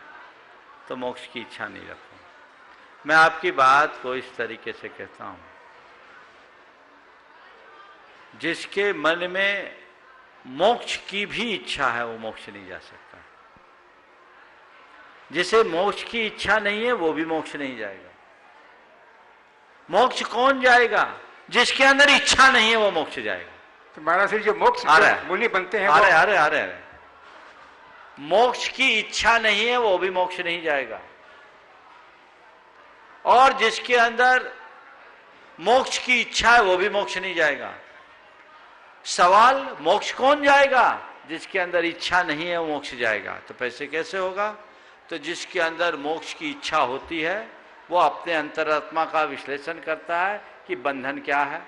तो मोक्ष की इच्छा नहीं रखो। मैं आपकी बात को इस तरीके से कहता हूं, जिसके मन में मोक्ष की भी इच्छा है वो मोक्ष नहीं जा सकता। जिसे मोक्ष की इच्छा नहीं है वो भी मोक्ष नहीं जाएगा। मोक्ष कौन जाएगा? जिसके अंदर इच्छा नहीं है वो मोक्ष जाएगा। तो महाराज जो मोक्ष मुनि बनते हैं, अरे मोक्ष की इच्छा नहीं है वो भी मोक्ष नहीं जाएगा। और जिसके अंदर मोक्ष की इच्छा है वो भी मोक्ष नहीं जाएगा। सवाल, मोक्ष कौन जाएगा? जिसके अंदर इच्छा नहीं है वो मोक्ष जाएगा। तो पैसे कैसे होगा? तो जिसके अंदर मोक्ष की इच्छा होती है वो अपने अंतरात्मा का विश्लेषण करता है कि बंधन क्या है,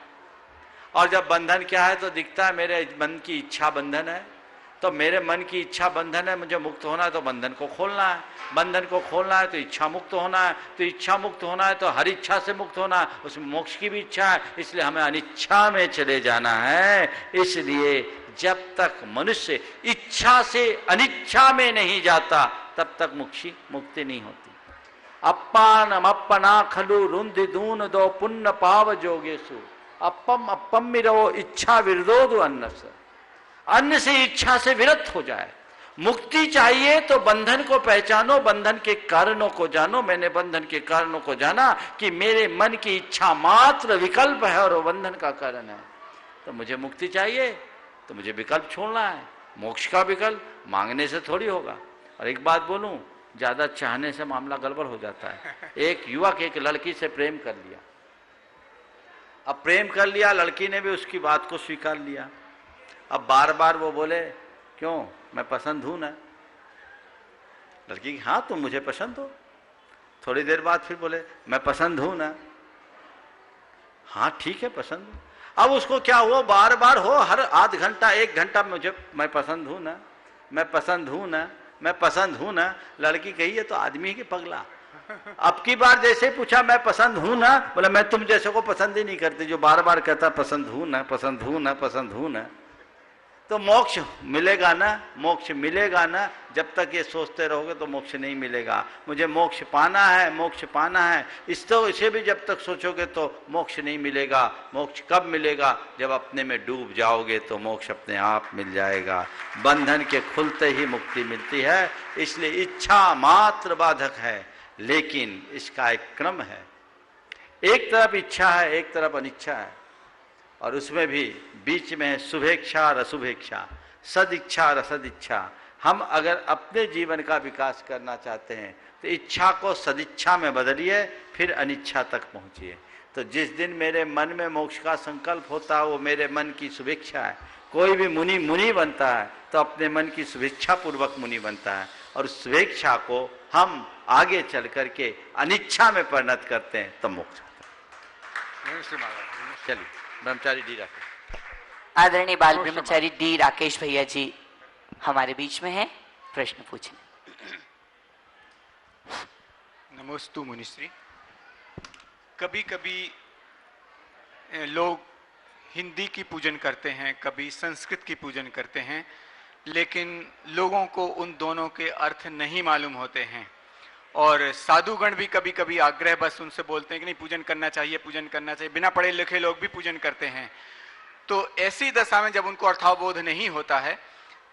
और जब बंधन क्या है तो दिखता है मेरे मन की इच्छा बंधन है। तो मेरे मन की इच्छा बंधन है, मुझे मुक्त होना है तो बंधन को खोलना है, बंधन को खोलना है तो इच्छा मुक्त होना है, तो इच्छा मुक्त होना है तो हर इच्छा से मुक्त होना है, उसमें मोक्ष की भी इच्छा है, इसलिए हमें अनिच्छा में चले जाना है। इसलिए जब तक मनुष्य इच्छा से अनिच्छा में नहीं जाता तब तक मुक्ति नहीं होती। अप्पानम अपना खलु रुंधि दून दो पुण्य पाव जोगेशु अपम अपम मिरो इच्छा विरोध अन्न से, अन्न से इच्छा से विरत हो जाए। मुक्ति चाहिए तो बंधन को पहचानो, बंधन के कारणों को जानो। मैंने बंधन के कारणों को जाना कि मेरे मन की इच्छा मात्र विकल्प है और वो बंधन का कारण है। तो मुझे मुक्ति चाहिए तो मुझे विकल्प छोड़ना है। मोक्ष का विकल्प मांगने से थोड़ी होगा। और एक बात बोलूं, ज्यादा चाहने से मामला गड़बड़ हो जाता है। एक युवक एक लड़की से प्रेम कर लिया, अब प्रेम कर लिया, लड़की ने भी उसकी बात को स्वीकार लिया। अब बार बार वो बोले क्यों, मैं पसंद हूं ना। लड़की हाँ तुम मुझे पसंद हो। थोड़ी देर बाद फिर बोले मैं पसंद हूं ना। हाँ ठीक है पसंद हूं। अब उसको क्या हुआ, बार बार हो, हर आध घंटा एक घंटा मुझे मैं पसंद हूं ना, मैं पसंद हूं ना, मैं पसंद हूं ना। लड़की कही है तो आदमी की पगला। अब की बार जैसे पूछा मैं पसंद हूं ना, बोला मैं तुम जैसे को पसंद ही नहीं करती, जो बार बार कहता पसंद हूं ना, पसंद हूं ना, पसंद हूं ना। तो मोक्ष मिलेगा ना, मोक्ष मिलेगा ना। जब तक ये सोचते रहोगे तो मोक्ष नहीं मिलेगा। मुझे मोक्ष पाना है, मोक्ष पाना है, इसे भी जब तक सोचोगे तो मोक्ष नहीं मिलेगा। मोक्ष कब मिलेगा, जब अपने में डूब जाओगे तो मोक्ष अपने आप मिल जाएगा। बंधन के खुलते ही मुक्ति मिलती है। इसलिए इच्छा मात्र बाधक है, लेकिन इसका एक क्रम है। एक तरफ इच्छा है, एक तरफ अनिच्छा है, और उसमें भी बीच में है शुभेच्छा और अशुभेच्छा, सदिच्छा और असदिच्छा। हम अगर अपने जीवन का विकास करना चाहते हैं तो इच्छा को सदिच्छा में बदलिए, फिर अनिच्छा तक पहुंचिए। तो जिस दिन मेरे मन में मोक्ष का संकल्प होता है वो मेरे मन की शुभेच्छा है। कोई भी मुनि बनता है तो अपने मन की शुभेच्छा पूर्वक मुनि बनता है, और उस शुभेच्छा को हम आगे चल करके अनिच्छा में परिणत करते हैं तब मोक्ष होता है। चलिए ब्रह्मचारी डी राकेश। आदरणीय बाल ब्रह्मचारी डी राकेश भैया जी हमारे बीच में हैं, प्रश्न पूछें। नमोस्तु मुनिश्री। कभी कभी लोग हिंदी की पूजन करते हैं, कभी संस्कृत की पूजन करते हैं, लेकिन लोगों को उन दोनों के अर्थ नहीं मालूम होते हैं। और साधुगण भी कभी कभी आग्रह बस उनसे बोलते हैं कि नहीं पूजन करना चाहिए, पूजन करना चाहिए। बिना पढ़े लिखे लोग भी पूजन करते हैं। तो ऐसी दशा में जब उनको अर्थावबोध नहीं होता है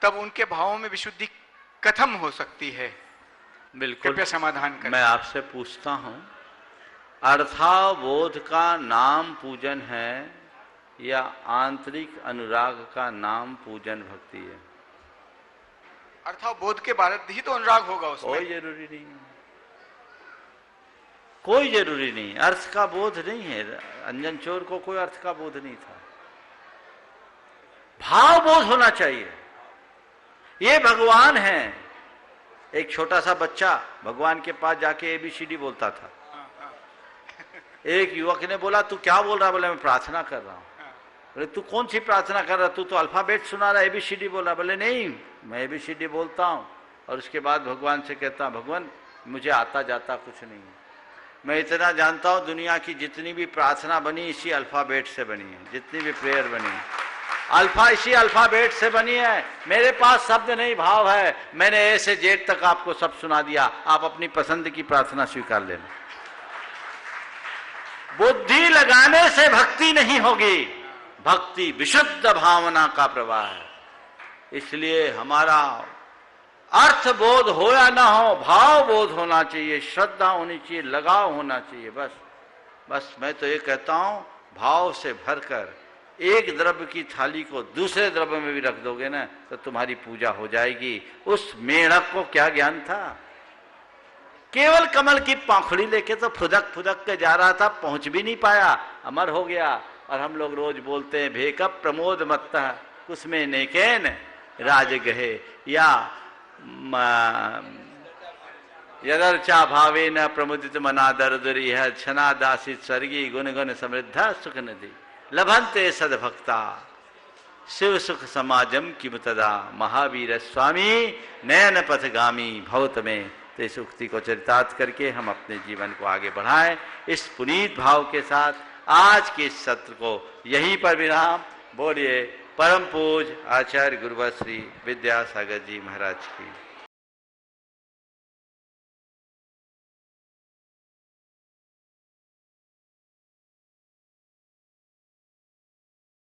तब उनके भावों में विशुद्धि कथम हो सकती है? बिल्कुल, कृपया समाधान करें। मैं आपसे पूछता हूं, अर्थावबोध का नाम पूजन है या आंतरिक अनुराग का नाम पूजन भक्ति है? अर्थावबोध के बाद ही तो अनुराग होगा उसमें। कोई जरूरी नहीं, कोई जरूरी नहीं। अर्थ का बोध नहीं है। अंजन चोर को कोई अर्थ का बोध नहीं था। भाव बोध होना चाहिए। ये भगवान है। एक छोटा सा बच्चा भगवान के पास जाके एबीसीडी बोलता था। एक युवक ने बोला तू क्या बोल रहा? बोले मैं प्रार्थना कर रहा हूं। बोले तू कौन सी प्रार्थना कर रहा? तू तो अल्फाबेट सुना रहा, एबीसीडी बोल रहा। बोले नहीं, मैं एबीसीडी बोलता हूं। और उसके बाद भगवान से कहता भगवान मुझे आता जाता कुछ नहीं, मैं इतना जानता हूं दुनिया की जितनी भी प्रार्थना बनी इसी अल्फाबेट से बनी है, जितनी भी प्रेयर बनी है इसी अल्फाबेट से बनी है। मेरे पास शब्द नहीं, भाव है। मैंने ए से जेड तक आपको सब सुना दिया। आप अपनी पसंद की प्रार्थना स्वीकार लेना। बुद्धि लगाने से भक्ति नहीं होगी। भक्ति विशुद्ध भावना का प्रवाह है। इसलिए हमारा अर्थ बोध हो या ना हो, भाव बोध होना चाहिए, श्रद्धा होनी चाहिए, लगाव होना चाहिए। बस मैं तो ये कहता हूं, भाव से भरकर एक द्रव्य की थाली को दूसरे द्रव्य में भी रख दोगे ना तो तुम्हारी पूजा हो जाएगी। उस मेढक को क्या ज्ञान था? केवल कमल की पाखुड़ी लेके तो फुदक फुदक के जा रहा था, पहुंच भी नहीं पाया, अमर हो गया। और हम लोग रोज बोलते हैं भेकप प्रमोद मत्ता कुसमें नेकेन राज गहे, या यदर्चा भावे न प्रमुदित मना दरदरी है छना दासित स्वर्गी गुण गुण समृद्धा सुख नदी लभंते सदभक्ता। शिव सुख समाजम की मुतदा महावीर स्वामी नयन पथगामी भवत में। तो इस उक्ति को चरितार्थ करके हम अपने जीवन को आगे बढ़ाएं। इस पुनीत भाव के साथ आज के इस सत्र को यहीं पर विराम। बोलिए परम पूज आचार्य गुरुवर श्री विद्यासागर जी महाराज की।